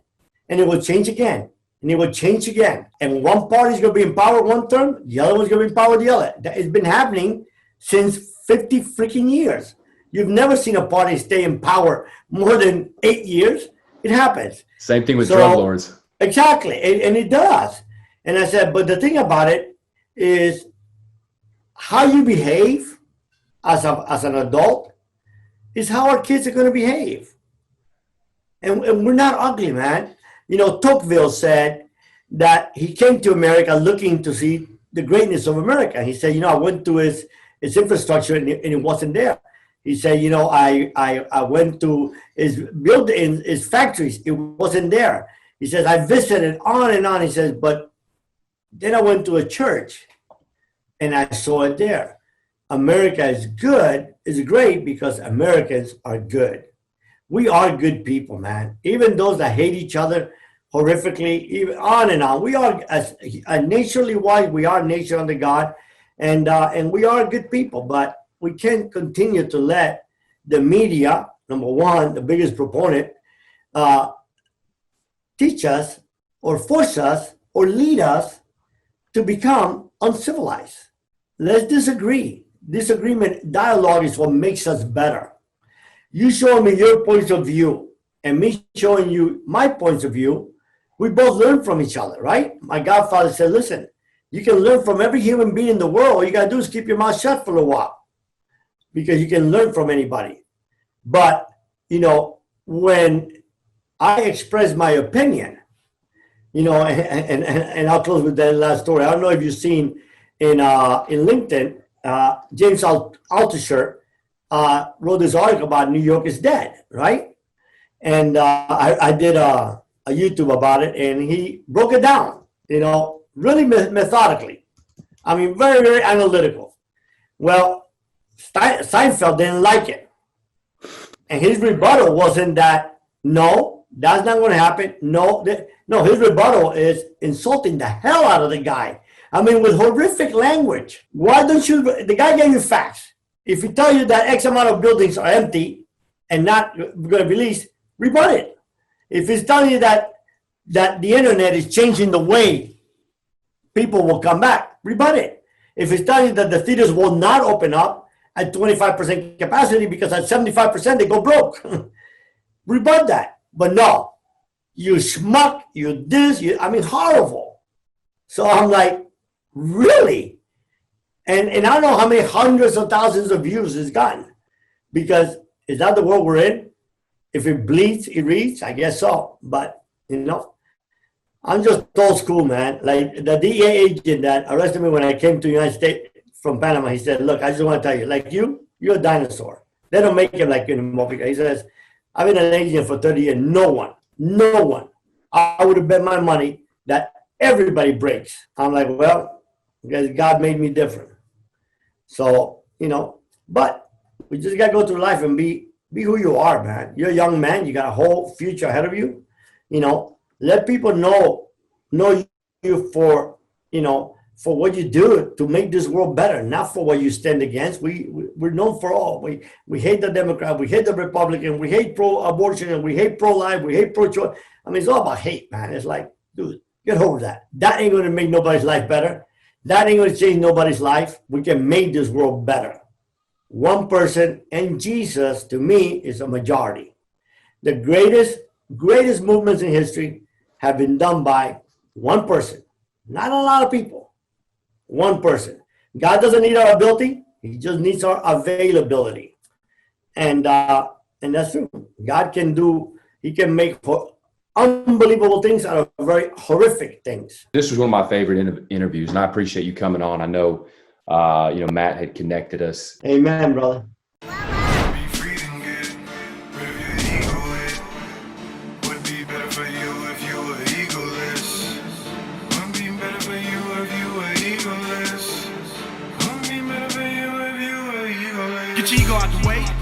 B: and it will change again, and it will change again. And one party is going to be in power one term, the other one's going to be in power the other. It's been happening since 50 freaking years. You've never seen a party stay in power more than 8 years. It happens.
A: Same thing with drug lords.
B: Exactly, and it does. And I said, but the thing about it is how you behave as an adult is how our kids are going to behave. And we're not ugly, man. You know, Tocqueville said that he came to America looking to see the greatness of America. He said, you know, I went to its infrastructure and it wasn't there. He said, you know, I went to his building, his factories. It wasn't there. He says, I visited on and on. He says, but then I went to a church and I saw it there. America is great because Americans are good. we are good people, man. Even those that hate each other horrifically, even on and on. We are, as naturally wise, we are nature under God, and we are good people. But we can't continue to let the media, number one, the biggest proponent, uh, teach us or force us or lead us to become uncivilized. Let's disagree. Disagreement, dialogue is what makes us better. You showing me your points of view and me showing you my points of view, we both learn from each other, right? My godfather said, listen, you can learn from every human being in the world. All you got to do is keep your mouth shut for a while because you can learn from anybody. But, when I express my opinion, and I'll close with that last story. I don't know if you've seen in LinkedIn, James Altucher wrote this article about New York is dead, right? And I did a YouTube about it, and he broke it down, really methodically. I mean, very, very analytical. Well, Seinfeld didn't like it. And his rebuttal wasn't that, no, that's not going to happen. No, his rebuttal is insulting the hell out of the guy. I mean, with horrific language. Why don't you, the guy gave you facts. If he tell you that X amount of buildings are empty and not going to be leased, rebut it. If he's telling you that the internet is changing the way people will come back, rebut it. If he's telling you that the theaters will not open up at 25% capacity because at 75% they go broke, rebut that. But no, you schmuck, you this, horrible. So I'm like, really? And I don't know how many hundreds of thousands of views it's gotten, because is that the world we're in? If it bleeds, it reads, I guess so. But, I'm just old school, man. Like the DEA agent that arrested me when I came to the United States from Panama, he said, look, I just want to tell you, like you're a dinosaur. They don't make him like you anymore, because he says, I've been an agent for 30 years. No one. I would have bet my money that everybody breaks. I'm like, well, because God made me different. So, but we just got to go through life and be who you are, man. You're a young man. You got a whole future ahead of you. Let people know you for what you do to make this world better, not for what you stand against. We're known for all. We hate the Democrat, we hate the Republican, we hate pro-abortion, and we hate pro-life, we hate pro-choice. I mean, it's all about hate, man. It's like, dude, get over that. That ain't going to make nobody's life better. That ain't going to change nobody's life. We can make this world better. One person, and Jesus, to me, is a majority. The greatest movements in history have been done by one person, not a lot of people. One person. God doesn't need our ability. He just needs our availability. And that's true. God he can make unbelievable things out of very horrific things.
A: This was one of my favorite interviews, and I appreciate you coming on. I know, Matt had connected us.
B: Amen, brother.
C: Get your ego out the way.